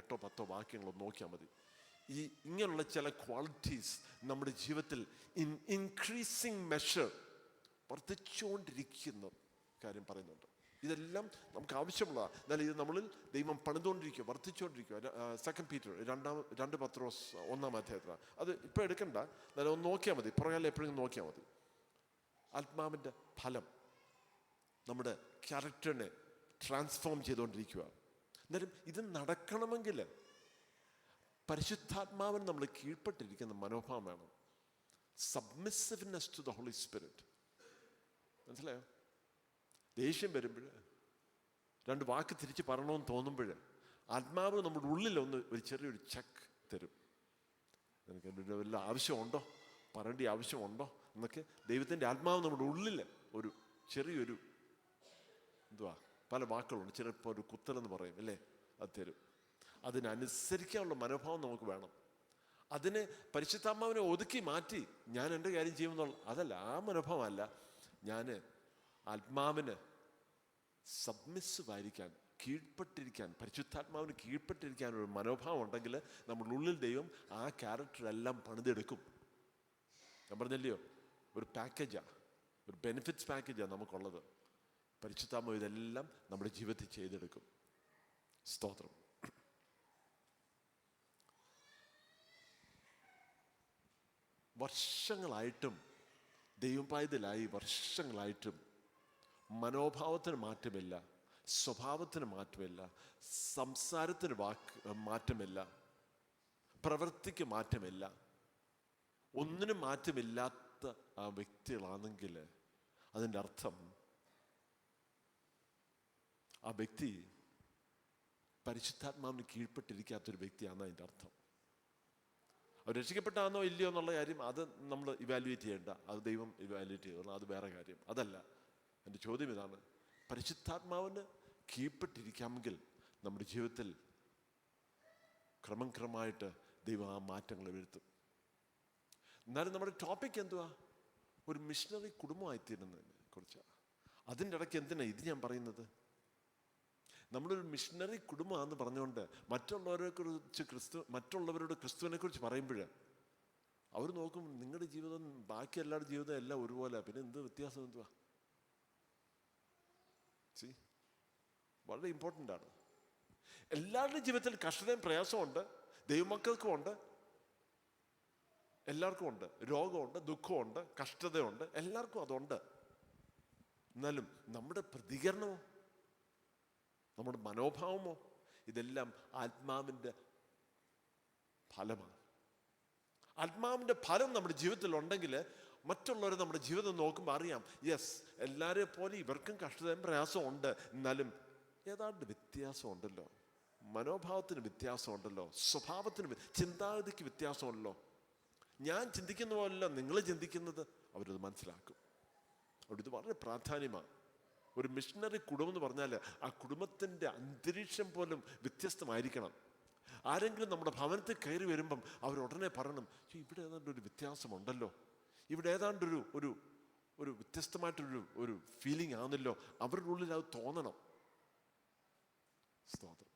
8-10 വാക്യങ്ങളോ നോക്കിയാൽ മതി. ഇങ്ങനെയുള്ള ചില ക്വാളിറ്റീസ് നമ്മുടെ ജീവിതത്തിൽ ഇൻക്രീസിങ് മെഷർ വർദ്ധിച്ചുകൊണ്ടിരിക്കുന്ന കാര്യം പറയുന്നുണ്ട്. ഇതെല്ലാം നമുക്ക് ആവശ്യമുള്ളതാണ്. എന്നാൽ ഇത് നമ്മളിൽ ദൈവം പണിതുകൊണ്ടിരിക്കുക, വർദ്ധിച്ചുകൊണ്ടിരിക്കുക. 2 പീറ്റർ 2 പത്രോസ് 1-ാം അധ്യായത്തിലാണ്. അത് ഇപ്പോൾ എടുക്കണ്ട, എന്നാലും ഒന്ന് നോക്കിയാൽ മതി, പുറകാലം എപ്പോഴും നോക്കിയാൽ മതി. ആത്മാവിൻ്റെ ഫലം നമ്മുടെ ക്യാരക്ടറിനെ ട്രാൻസ്ഫോം ചെയ്തുകൊണ്ടിരിക്കുക. എന്നാലും ഇത് നടക്കണമെങ്കിൽ പരിശുദ്ധാത്മാവിന് നമ്മൾ കീഴ്പ്പെട്ടിരിക്കുന്ന മനോഭാവം വേണം. സബ്മിസിവ്നെസ് ടു ദ ഹോളി സ്പിരിറ്റ്. മനസ്സിലായോ? ദേഷ്യം വരുമ്പോൾ 2 വാക്ക് തിരിച്ച് പറയണമെന്ന് തോന്നുമ്പോൾ ആത്മാവ് നമ്മുടെ ഉള്ളിൽ ഒരു ചെറിയൊരു ചെക്ക് തരും. നിനക്ക് എൻ്റെ വല്ല ആവശ്യമുണ്ടോ, പറയേണ്ട ആവശ്യമുണ്ടോ എന്നൊക്കെ ദൈവത്തിൻ്റെ ആത്മാവ് നമ്മുടെ ഉള്ളിൽ ഒരു ചെറിയൊരു പല വാക്കുകളുണ്ട്, ചിലപ്പോൾ ഒരു കുത്തലെന്ന് പറയും അല്ലേ, അത് തരും. അതിനനുസരിക്കാനുള്ള മനോഭാവം നമുക്ക് വേണം. അതിനെ പരിശുദ്ധാത്മാവിനെ ഒതുക്കി മാറ്റി ഞാൻ എൻ്റെ കാര്യം ചെയ്യുമെന്നുള്ള അതല്ല, ആ മനോഭാവമല്ല. ഞാൻ ആത്മാവിന് സബ്മിസ്സീവായിരിക്കാൻ, കീഴ്പ്പെട്ടിരിക്കാൻ, പരിശുദ്ധാത്മാവിന് കീഴ്പ്പെട്ടിരിക്കാൻ ഒരു മനോഭാവം ഉണ്ടെങ്കിൽ നമ്മുടെ ഉള്ളിൽ ദൈവം ആ ക്യാരക്ടറെല്ലാം പണിതെടുക്കും. ഞാൻ പറഞ്ഞല്ലയോ, ഒരു പാക്കേജാണ്, ഒരു ബെനിഫിറ്റ്സ് പാക്കേജാണ് നമുക്കുള്ളത്. പരിശുദ്ധാത്മാവ് ഇതെല്ലാം നമ്മുടെ ജീവിതത്തിൽ ചെയ്തെടുക്കും. സ്തോത്രം. വർഷങ്ങളായിട്ടും ദൈവപായതിലായി വർഷങ്ങളായിട്ടും മനോഭാവത്തിന് മാറ്റമില്ല, സ്വഭാവത്തിന് മാറ്റമില്ല, സംസാരത്തിന് മാറ്റമില്ല, പ്രവൃത്തിക്ക് മാറ്റമില്ല, ഒന്നിനും മാറ്റമില്ലാത്ത ആ വ്യക്തികളാണെങ്കിൽ അതിൻ്റെ അർത്ഥം ആ വ്യക്തി പരിശുദ്ധാത്മാവിന് കീഴ്പ്പെട്ടിരിക്കാത്തൊരു വ്യക്തിയാണെന്ന് അതിൻ്റെ അർത്ഥം. അവർ രക്ഷിക്കപ്പെട്ടാന്നോ ഇല്ലയോ എന്നുള്ള കാര്യം അത് നമ്മൾ ഇവാലുവേറ്റ് ചെയ്യേണ്ട, അത് ദൈവം ഇവാലുവേറ്റ് ചെയ്തോളാം, അത് വേറെ കാര്യം. അതല്ല എൻ്റെ ചോദ്യം ഇതാണ്, പരിശുദ്ധാത്മാവിന് കീഴ്പ്പെട്ടിരിക്കാമെങ്കിൽ നമ്മുടെ ജീവിതത്തിൽ ക്രമമായിട്ട് ദൈവം ആ മാറ്റങ്ങൾ വരുത്തും. എന്നാലും നമ്മുടെ ടോപ്പിക് എന്തുവാ? ഒരു മിഷണറി കുടുംബമായിത്തീരുന്നതിനെ കുറിച്ചാണ്. അതിൻ്റെ ഇടയ്ക്ക് എന്തിനാ ഇത് ഞാൻ പറയുന്നത്? നമ്മളൊരു മിഷണറി കുടുംബമാണെന്ന് പറഞ്ഞുകൊണ്ട് മറ്റുള്ളവരോട് ക്രിസ്തുവിനെ കുറിച്ച് പറയുമ്പോൾ അവർ നോക്കും നിങ്ങളുടെ ജീവിതം ബാക്കി എല്ലാവരുടെ ജീവിതം എല്ലാം ഒരുപോലെ, പിന്നെ എന്ത് വ്യത്യാസം എന്തുവാ? വളരെ ഇമ്പോർട്ടൻ്റ് ആണ്. എല്ലാവരുടെയും ജീവിതത്തിൽ കഷ്ടതയും പ്രയാസമുണ്ട്, ദൈവമക്കൾക്കും ഉണ്ട്, എല്ലാവർക്കും ഉണ്ട്. രോഗമുണ്ട്, ദുഃഖമുണ്ട്, കഷ്ടതയുണ്ട്, എല്ലാവർക്കും അതുണ്ട്. എന്നാലും നമ്മുടെ പ്രതികരണമോ, നമ്മുടെ മനോഭാവമോ, ഇതെല്ലാം ആത്മാവിൻ്റെ ഫലമാണ്. ആത്മാവിൻ്റെ ഫലം നമ്മുടെ ജീവിതത്തിൽ ഉണ്ടെങ്കിൽ മറ്റുള്ളവരെ നമ്മുടെ ജീവിതം നോക്കുമ്പോൾ അറിയാം, യെസ്, എല്ലാവരെ പോലെ ഇവർക്കും കഷ്ടതയും പ്രയാസവും ഉണ്ട്, എന്നാലും ഏതാണ്ട് വ്യത്യാസമുണ്ടല്ലോ, മനോഭാവത്തിന് വ്യത്യാസമുണ്ടല്ലോ, സ്വഭാവത്തിന് ചിന്താഗതിക്ക് വ്യത്യാസമുണ്ടല്ലോ, ഞാൻ ചിന്തിക്കുന്ന പോലല്ല നിങ്ങൾ ചിന്തിക്കുന്നത്, അവരത് മനസ്സിലാക്കും. അവിടെ ഇത് വളരെ പ്രാധാന്യമാണ്. ഒരു മിഷണറി കുടുംബം എന്ന് പറഞ്ഞാൽ ആ കുടുംബത്തിൻ്റെ അന്തരീക്ഷം പോലും വ്യത്യസ്തമായിരിക്കണം. ആരെങ്കിലും നമ്മുടെ ഭവനത്തിൽ കയറി വരുമ്പം അവരുടനെ പറയണം, ഇവിടെ ഏതാണ്ടൊരു വ്യത്യാസമുണ്ടല്ലോ, ഇവിടെ ഏതാണ്ടൊരു ഒരു ഒരു വ്യത്യസ്തമായിട്ടൊരു ഫീലിംഗ് ആണല്ലോ, അവരുടെ ഉള്ളിൽ അത് തോന്നണം. സ്തോത്രം.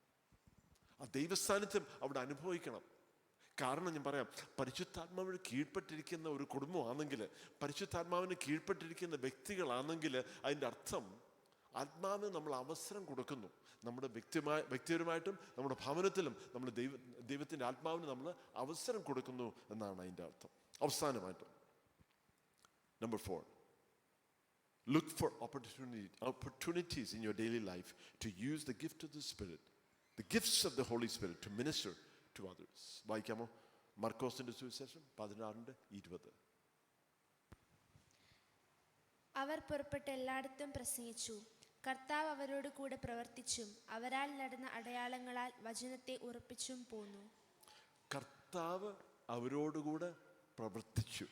ആ ദൈവസാന്നിധ്യം അവിടെ അനുഭവിക്കണം. കാരണം ഞാൻ പറയാം, പരിശുദ്ധാത്മാവിന് കീഴ്പ്പെട്ടിരിക്കുന്ന ഒരു കുടുംബമാണെങ്കിൽ, പരിശുദ്ധാത്മാവിന് കീഴ്പ്പെട്ടിരിക്കുന്ന വ്യക്തികളാണെങ്കിൽ, അതിൻ്റെ അർത്ഥം ആത്മാവിന് നമ്മൾ അവസരം കൊടുക്കുന്നു. നമ്മുടെ വ്യക്തിപരമായിട്ടും നമ്മുടെ ഭവനത്തിലും നമ്മൾ ദൈവത്തിൻ്റെ ആത്മാവിന് നമ്മൾ അവസരം കൊടുക്കുന്നു എന്നാണ് അതിൻ്റെ അർത്ഥം. അവസാനമായിട്ട് number 4, look for opportunities in your daily life to use the gift of the Spirit, the gifts of the Holy Spirit to minister to others. വായിക്കാമോ? മർക്കോസിന്റെ സുവിശേഷം 16:20. അവർ പുറപ്പെട്ട് എല്ലായിടത്തും പ്രസംഗിച്ചു. കർത്താവ് അവരോട് കൂടെ പ്രവർത്തിച്ചും അവരാൽ നടന്ന അടയാളങ്ങളാൽ വചനത്തെ ഉറപ്പിച്ചും പോന്നു. കർത്താവ് അവരോടുകൂടെ പ്രവർത്തിച്ചു.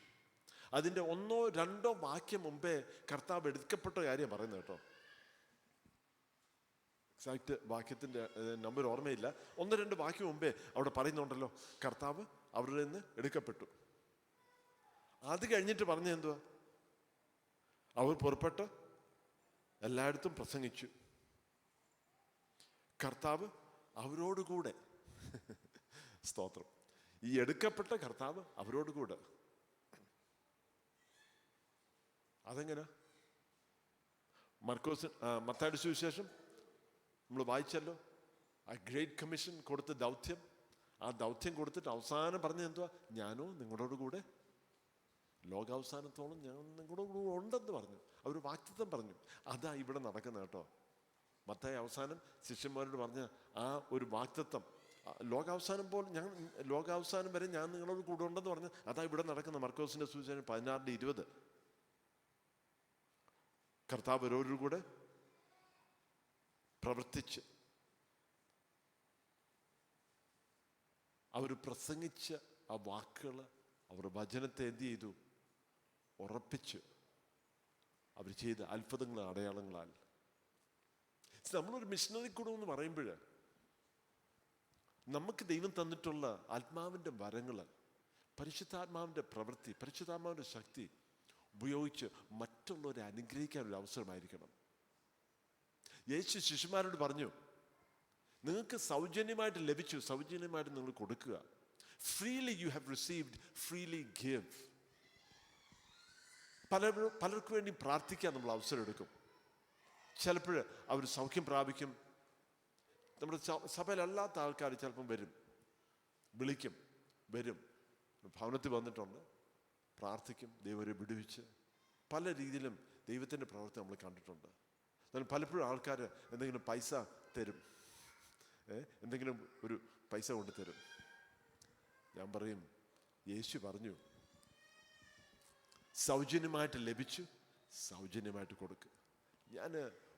അതിൻ്റെ 1-2 വാക്യം മുമ്പേ കർത്താവ് എടുക്കപ്പെട്ട കാര്യം പറയുന്നത് കേട്ടോ. എക്സാക്ട് വാക്യത്തിൻ്റെ നമ്പർ ഓർമ്മയില്ല. 1-2 വാക്യം മുമ്പേ അവിടെ പറയുന്നുണ്ടല്ലോ, കർത്താവ് അവരുടെ നിന്ന് എടുക്കപ്പെട്ടു. അത് കഴിഞ്ഞിട്ട് പറഞ്ഞ എന്തുവാ? അവർ പുറപ്പെട്ട് എല്ലായിടത്തും പ്രസംഗിച്ചു. കർത്താവ് അവരോടുകൂടെ. സ്തോത്രം. ഈ എടുക്കപ്പെട്ട കർത്താവ് അവരോടുകൂടെ. അതെങ്ങനെ? മത്തായിയുടെ സുവിശേഷം നമ്മൾ വായിച്ചല്ലോ, ആ ഗ്രേറ്റ് കമ്മീഷൻ കൊടുത്ത ദൗത്യം. ആ ദൗത്യം കൊടുത്തിട്ട് അവസാനം പറഞ്ഞത് എന്തുവാ? ഞാനോ നിങ്ങളോട് കൂടെ ലോകാവസാനത്തോളം ഞാൻ നിങ്ങളുടെ കൂടെ ഉണ്ടെന്ന് പറഞ്ഞു. അവർ വാക്തത്വം പറഞ്ഞു. അതാ ഇവിടെ നടക്കുന്നത് കേട്ടോ. മത്തായി അവസാനം ശിഷ്യന്മാരോട് പറഞ്ഞ ആ ഒരു വാക്തത്വം, ലോകാവസാനം വരെ ഞാൻ നിങ്ങളോട് കൂടെ ഉണ്ടെന്ന് പറഞ്ഞു. അതാ ഇവിടെ നടക്കുന്ന മർക്കോസിന്റെ സുവിശേഷം 16:20. കർത്താവ് ഓരോരു കൂടെ പ്രവർത്തിച്ച് അവർ പ്രസംഗിച്ച ആ വാക്കുകൾ, അവർ വചനത്തെ എന്ത് ചെയ്തു? ഉറപ്പിച്ചു. അവർ ചെയ്ത അത്ഭുതങ്ങളും അടയാളങ്ങളാൽ. നമ്മളൊരു മിഷണറി കുടുംബം എന്ന് പറയുമ്പോൾ നമുക്ക് ദൈവം തന്നിട്ടുള്ള ആത്മാവിൻ്റെ വരങ്ങൾ, പരിശുദ്ധാത്മാവിൻ്റെ പ്രവൃത്തി, പരിശുദ്ധാത്മാവിൻ്റെ ശക്തി ഉപയോഗിച്ച് മറ്റുള്ളവരെ അനുഗ്രഹിക്കാൻ ഒരു അവസരമായിരിക്കണം. യേശു ശിശുമാരോട് പറഞ്ഞു, നിങ്ങൾക്ക് സൗജന്യമായിട്ട് ലഭിച്ചു, സൗജന്യമായിട്ട് നിങ്ങൾ കൊടുക്കുക. Freely you have received, freely give. പലർക്കും വേണ്ടി പ്രാർത്ഥിക്കാൻ നമ്മൾ അവസരം എടുക്കും. ചിലപ്പോൾ അവർ സൗഖ്യം പ്രാപിക്കും. നമ്മുടെ സഭയിലല്ലാത്ത ആൾക്കാർ ചിലപ്പം വിളിക്കും, വരും, ഭവനത്തിൽ വന്നിട്ടുണ്ട്, പ്രാർത്ഥിക്കും, ദൈവരെ വിടുവിച്ച്. പല രീതിയിലും ദൈവത്തിൻ്റെ പ്രവൃത്തി നമ്മൾ കണ്ടിട്ടുണ്ട്. എന്നാൽ പലപ്പോഴും ആൾക്കാർ എന്തെങ്കിലും പൈസ തരും, എന്തെങ്കിലും ഒരു പൈസ കൊണ്ട് തരും. ഞാൻ പറയും, യേശു പറഞ്ഞു, സൗജന്യമായിട്ട് ലഭിച്ചു, സൗജന്യമായിട്ട് കൊടുക്കുക. ഞാൻ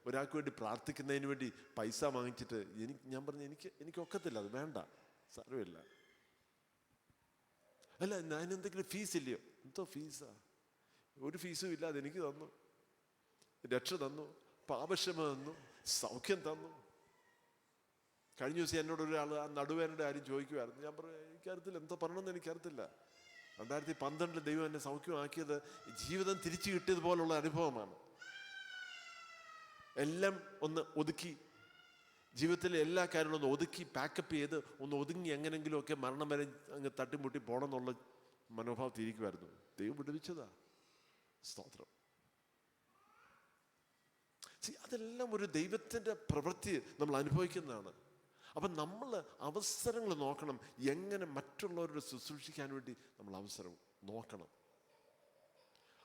ഒരാൾക്ക് വേണ്ടി പ്രാർത്ഥിക്കുന്നതിന് വേണ്ടി പൈസ വാങ്ങിച്ചിട്ട് ഞാൻ പറഞ്ഞു, എനിക്ക് ഒക്കത്തില്ല, അത് വേണ്ട, സാരമില്ല. അല്ല, ഞാൻ എന്തെങ്കിലും ഫീസ് ഇല്ലയോ? എന്തോ ഫീസാ? ഒരു ഫീസും ഇല്ലാതെ എനിക്ക് തന്നു, രക്ഷ തന്നു, പാപക്ഷമ തന്നു, സൗഖ്യം തന്നു. കഴിഞ്ഞ ദിവസം എന്നോട് ഒരാൾ ആ നടുവേദനയുടെ കാര്യം ചോദിക്കുമായിരുന്നു. ഞാൻ പറഞ്ഞു എനിക്കറിയത്തില്ല, എന്താ പറയണമെന്ന് എനിക്കറിയത്തില്ല. 2012 ദൈവം എന്നെ സൗഖ്യമാക്കിയത് ജീവിതം തിരിച്ചു കിട്ടിയതുപോലുള്ള അനുഭവമാണ്. എല്ലാം ഒന്ന് ഒതുക്കി, ജീവിതത്തിലെ എല്ലാ കാര്യങ്ങളും ഒന്ന് ഒതുക്കി പാക്കപ്പ് ചെയ്ത് ഒന്ന് ഒതുങ്ങി എങ്ങനെങ്കിലുമൊക്കെ മരണം വരെ അങ്ങ് തട്ടിമുട്ടി പോകണം എന്നുള്ള മനോഭാവത്തിൽ ഇരിക്കുമായിരുന്നു. ദൈവം വിടുവിച്ചതാ. സ്തോത്രം. അതെല്ലാം ഒരു ദൈവത്തിൻ്റെ പ്രവൃത്തി നമ്മൾ അനുഭവിക്കുന്നതാണ്. അപ്പം നമ്മൾ അവസരങ്ങൾ നോക്കണം. എങ്ങനെ മറ്റുള്ളവരോട് ശുശ്രൂഷിക്കാൻ വേണ്ടി നമ്മൾ അവസരം നോക്കണം.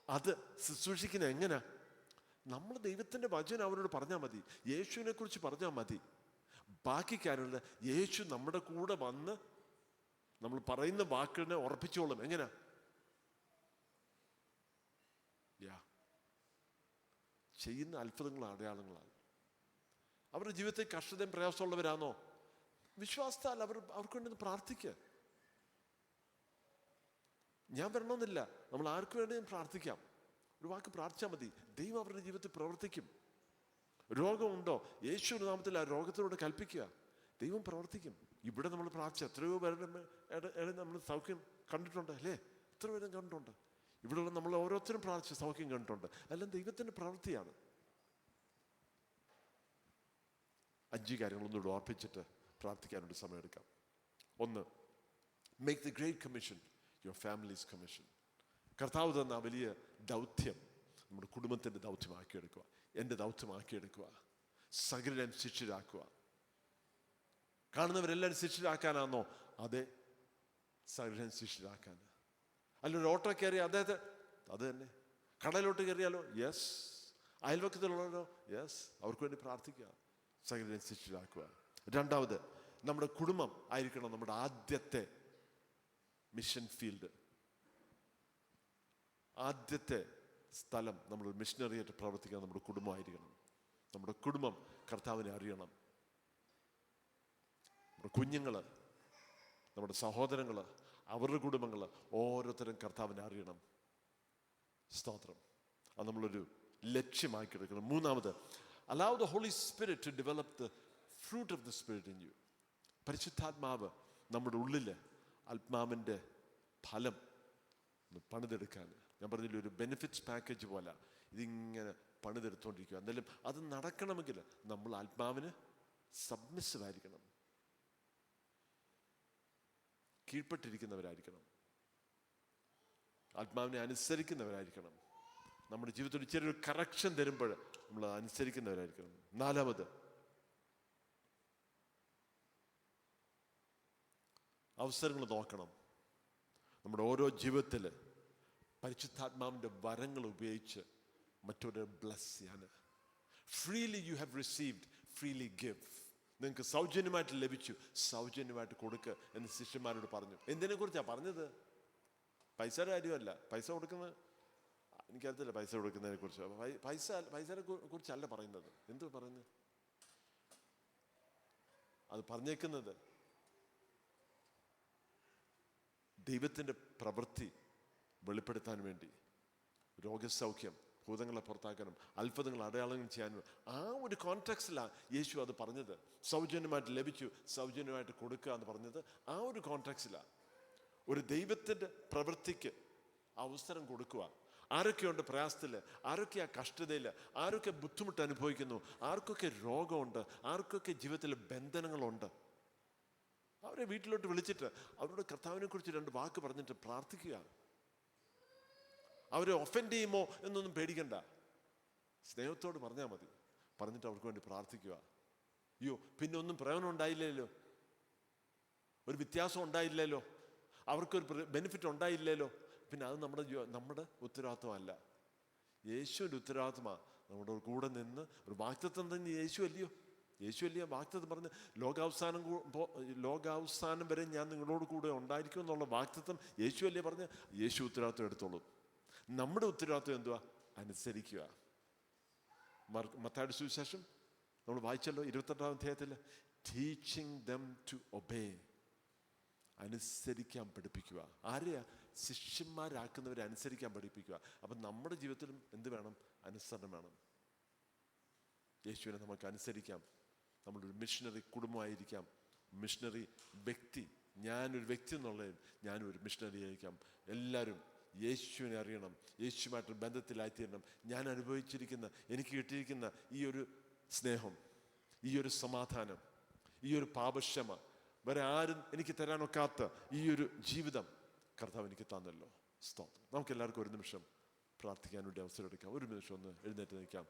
അത് ശുശ്രൂഷിക്കുന്ന എങ്ങനെ? നമ്മൾ ദൈവത്തിൻ്റെ വചനം അവരോട് പറഞ്ഞാൽ മതി, യേശുവിനെ കുറിച്ച് പറഞ്ഞാൽ മതി. ബാക്കി കാര്യമുള്ള യേശു നമ്മുടെ കൂടെ വന്ന് നമ്മൾ പറയുന്ന വാക്കിനെ ഉറപ്പിച്ചോളും. എങ്ങനെ? ചെയ്യുന്ന അത്ഭുതങ്ങളും അടയാളങ്ങളാണ്. അവരുടെ ജീവിതത്തിൽ കഷ്ടതയും പ്രയാസമുള്ളവരാണോ? വിശ്വാസത്താൽ അവർക്ക് വേണ്ടി പ്രാർത്ഥിക്കുക. ഞാൻ വരണമെന്നില്ല, നമ്മൾ ആർക്ക് വേണ്ടിയും പ്രാർത്ഥിക്കാം. ഒരു വാക്ക് പ്രാർത്ഥിച്ചാൽ മതി, ദൈവം അവരുടെ ജീവിതത്തിൽ പ്രവർത്തിക്കും. രോഗമുണ്ടോ? യേശുവിന്റെ നാമത്തിൽ ആ രോഗത്തിലൂടെ കൽപ്പിക്കുക, ദൈവം പ്രവർത്തിക്കും. ഇവിടെ നമ്മൾ പ്രാർത്ഥിച്ച എത്രയോ പേരുടെ നമ്മൾ സൗഖ്യം കണ്ടിട്ടുണ്ട് അല്ലേ? എത്ര പേരും കണ്ടിട്ടുണ്ട്. ഇവിടെയുള്ള നമ്മൾ ഓരോരുത്തരും പ്രാർത്ഥിച്ച് സൗഖ്യം കണ്ടിട്ടുണ്ട്. എല്ലാം ദൈവത്തിൻ്റെ പ്രവൃത്തിയാണ്. 5 കാര്യങ്ങളൊന്നുകൂടെ ഓർപ്പിച്ചിട്ട് പ്രാർത്ഥിക്കാനൊരു സമയമെടുക്കാം. 1, make the great commission your families commission. കർത്താവ് തന്ന ആ വലിയ ദൗത്യം നമ്മുടെ കുടുംബത്തിൻ്റെ ദൗത്യമാക്കിയെടുക്കുക, എൻ്റെ ദൗത്യമാക്കിയെടുക്കുക. സകലരെയും ശിഷ്യരാക്കുക. കാണുന്നവരെല്ലാം ശിഷ്യരാക്കാനാണോ? അതെ, സകലരെയും ശിഷ്യരാക്കാൻ. അല്ലൊരു ഓട്ടോ കയറിയ അദ്ദേഹത്തെ അത് തന്നെ. കടയിലോട്ട് കയറിയാലോ? യെസ്. അയൽവക്കത്തിലുള്ളവരോ? യെസ്. അവർക്ക് വേണ്ടി പ്രാർത്ഥിക്കുക, സകലരെയും ശിഷ്യരാക്കുക. 2, നമ്മുടെ കുടുംബം ആയിരിക്കണം നമ്മുടെ ആദ്യത്തെ മിഷൻ ഫീൽഡ്. ആദ്യത്തെ സ്ഥലം നമ്മൾ മിഷനറിയായിട്ട് പ്രവർത്തിക്കാൻ നമ്മുടെ കുടുംബമായിരിക്കണം. നമ്മുടെ കുടുംബം കർത്താവിനെ അറിയണം. നമ്മുടെ കുഞ്ഞുങ്ങൾ, നമ്മുടെ സഹോദരങ്ങൾ, അവരുടെ കുടുംബങ്ങൾ ഓരോരുത്തരും കർത്താവിനെ അറിയണം. സ്തോത്രം. അത് നമ്മളൊരു ലക്ഷ്യമാക്കി എടുക്കണം. 3, allow the Holy Spirit to develop the fruit of the Spirit in you. പരിശുദ്ധാത്മാവ് നമ്മുടെ ഉള്ളിൽ ആത്മാവിൻ്റെ ഫലം പണിതെടുക്കാൻ. ഞാൻ പറഞ്ഞില്ല, ഒരു ബെനിഫിറ്റ്സ് പാക്കേജ് പോലെ ഇതിങ്ങനെ പണിതെടുത്തുകൊണ്ടിരിക്കുക. എന്തായാലും അത് നടക്കണമെങ്കിൽ നമ്മൾ ആത്മാവിന് സബ്മിസീവ് ആയിരിക്കണം, കീഴ്പ്പെട്ടിരിക്കുന്നവരായിരിക്കണം, ആത്മാവിനെ അനുസരിക്കുന്നവരായിരിക്കണം. നമ്മുടെ ജീവിതത്തിൽ ചെറിയൊരു കറക്ഷൻ തരുമ്പോൾ നമ്മൾ അനുസരിക്കുന്നവരായിരിക്കണം. 4, അവസരങ്ങൾ നോക്കണം. നമ്മുടെ ഓരോ ജീവിതത്തിൽ പരിശുദ്ധാത്മാവിൻ്റെ വരങ്ങൾ ഉപയോഗിച്ച് മറ്റൊരു ബ്ലസ് ചെയ്യാൻ. Freely you have received, freely give. നിങ്ങൾക്ക് സൗജന്യമായിട്ട് ലഭിച്ചു, സൗജന്യമായിട്ട് കൊടുക്കുക എന്ന് ശിഷ്യന്മാരോട് പറഞ്ഞു. എന്തിനെ കുറിച്ചാണ് പറഞ്ഞത്? പൈസയുടെ കാര്യമല്ല. പൈസ കൊടുക്കുന്നത് എനിക്കറിയത്തില്ല. പൈസ കൊടുക്കുന്നതിനെ കുറിച്ച് പൈസയെ കുറിച്ചല്ല പറയുന്നത്. എന്ത് പറയുന്നത്? അത് പറഞ്ഞേക്കുന്നത് ദൈവത്തിൻ്റെ പ്രവൃത്തി വെളിപ്പെടുത്താൻ വേണ്ടി, രോഗസൗഖ്യം, ഭൂതങ്ങളെ പുറത്താക്കാനും അത്ഭുതങ്ങൾ അടയാളങ്ങൾ ചെയ്യാനും. ആ ഒരു കോൺടാക്സിലാണ് യേശു അത് പറഞ്ഞത്. സൗജന്യമായിട്ട് ലഭിച്ചു, സൗജന്യമായിട്ട് കൊടുക്കുക എന്ന് പറഞ്ഞത് ആ ഒരു കോൺടാക്സിലാണ്. ഒരു ദൈവത്തിൻ്റെ പ്രവൃത്തിക്ക് അവസരം കൊടുക്കുക. ആരൊക്കെയുണ്ട് പ്രയാസത്തിൽ, ആരൊക്കെ ആ കഷ്ടതയിൽ, ആരൊക്കെ ബുദ്ധിമുട്ട് അനുഭവിക്കുന്നു, ആർക്കൊക്കെ രോഗമുണ്ട്, ആർക്കൊക്കെ ജീവിതത്തിൽ ബന്ധനങ്ങളുണ്ട്, അവരെ വീട്ടിലോട്ട് വിളിച്ചിട്ട് അവരോട് കർത്താവിനെ കുറിച്ച് 2 വാക്ക് പറഞ്ഞിട്ട് പ്രാർത്ഥിക്കുക. അവരെ ഒഫൻഡ് ചെയ്യുമോ എന്നൊന്നും പേടിക്കണ്ട. സ്നേഹത്തോട് പറഞ്ഞാൽ മതി. പറഞ്ഞിട്ട് അവർക്ക് വേണ്ടി പ്രാർത്ഥിക്കുക. അയ്യോ, പിന്നെ ഒന്നും പ്രയോജനം ഉണ്ടായില്ലല്ലോ, ഒരു വ്യത്യാസം ഉണ്ടായില്ലല്ലോ, അവർക്കൊരു ബെനിഫിറ്റ് ഉണ്ടായില്ലല്ലോ, പിന്നെ അത് നമ്മുടെ ഉത്തരവാദിത്വമല്ല. യേശുവിൻ്റെ ഉത്തരവാദിത്വമാണ്. നമ്മുടെ കൂടെ നിന്ന് ഒരു വാഗ്ദത്തം തന്നെ യേശു അല്ലയോ വാഗ്ദത്തം പറഞ്ഞ് ലോകാവസാനം വരെ ഞാൻ നിങ്ങളോട് കൂടെ ഉണ്ടായിരിക്കും എന്നുള്ള വാഗ്ദത്തം യേശു അല്ലേ പറഞ്ഞ്. യേശു ഉത്തരവാദിത്വം എടുത്തോളൂ. നമ്മുടെ ഉത്തരവാദിത്വം എന്തുവാ? അനുസരിക്കുക. മത്തായിയുടെ സുവിശേഷം നമ്മൾ വായിച്ചല്ലോ, 28-ാം അധ്യായത്തിൽ, ടീച്ചിങ് ദം ടു ഒബേ. അനുസരിക്കാൻ പഠിപ്പിക്കുക. ആരെയാ? ശിഷ്യന്മാരാക്കുന്നവരെ അനുസരിക്കാൻ പഠിപ്പിക്കുക. അപ്പം നമ്മുടെ ജീവിതത്തിലും എന്ത് വേണം? അനുസരണം വേണം. യേശുവിനെ നമുക്ക് അനുസരിക്കാം. നമ്മളൊരു മിഷണറി കുടുംബമായിരിക്കാം, മിഷണറി വ്യക്തി, ഞാനൊരു വ്യക്തി എന്നുള്ളതിൽ ഞാനും ഒരു മിഷണറി ആയിരിക്കാം. എല്ലാവരും യേശുവിനെ അറിയണം, യേശുമായിട്ട് ബന്ധത്തിലായിത്തീരണം. ഞാൻ അനുഭവിച്ചിരിക്കുന്ന, എനിക്ക് കിട്ടിയിരിക്കുന്ന ഈ ഒരു സ്നേഹം, ഈ ഒരു സമാധാനം, ഈ ഒരു പാപക്ഷമ, വേറെ ആരും എനിക്ക് തരാനൊക്കാത്ത ഈ ഒരു ജീവിതം കർത്താവ് എനിക്ക് തന്നല്ലോ. സ്തോത്രം. നമുക്ക് എല്ലാവർക്കും ഒരു നിമിഷം പ്രാർത്ഥിക്കാൻ വേണ്ടി അവസരം എടുക്കാം. ഒരു നിമിഷം ഒന്ന് എഴുന്നേറ്റ് നിൽക്കാം.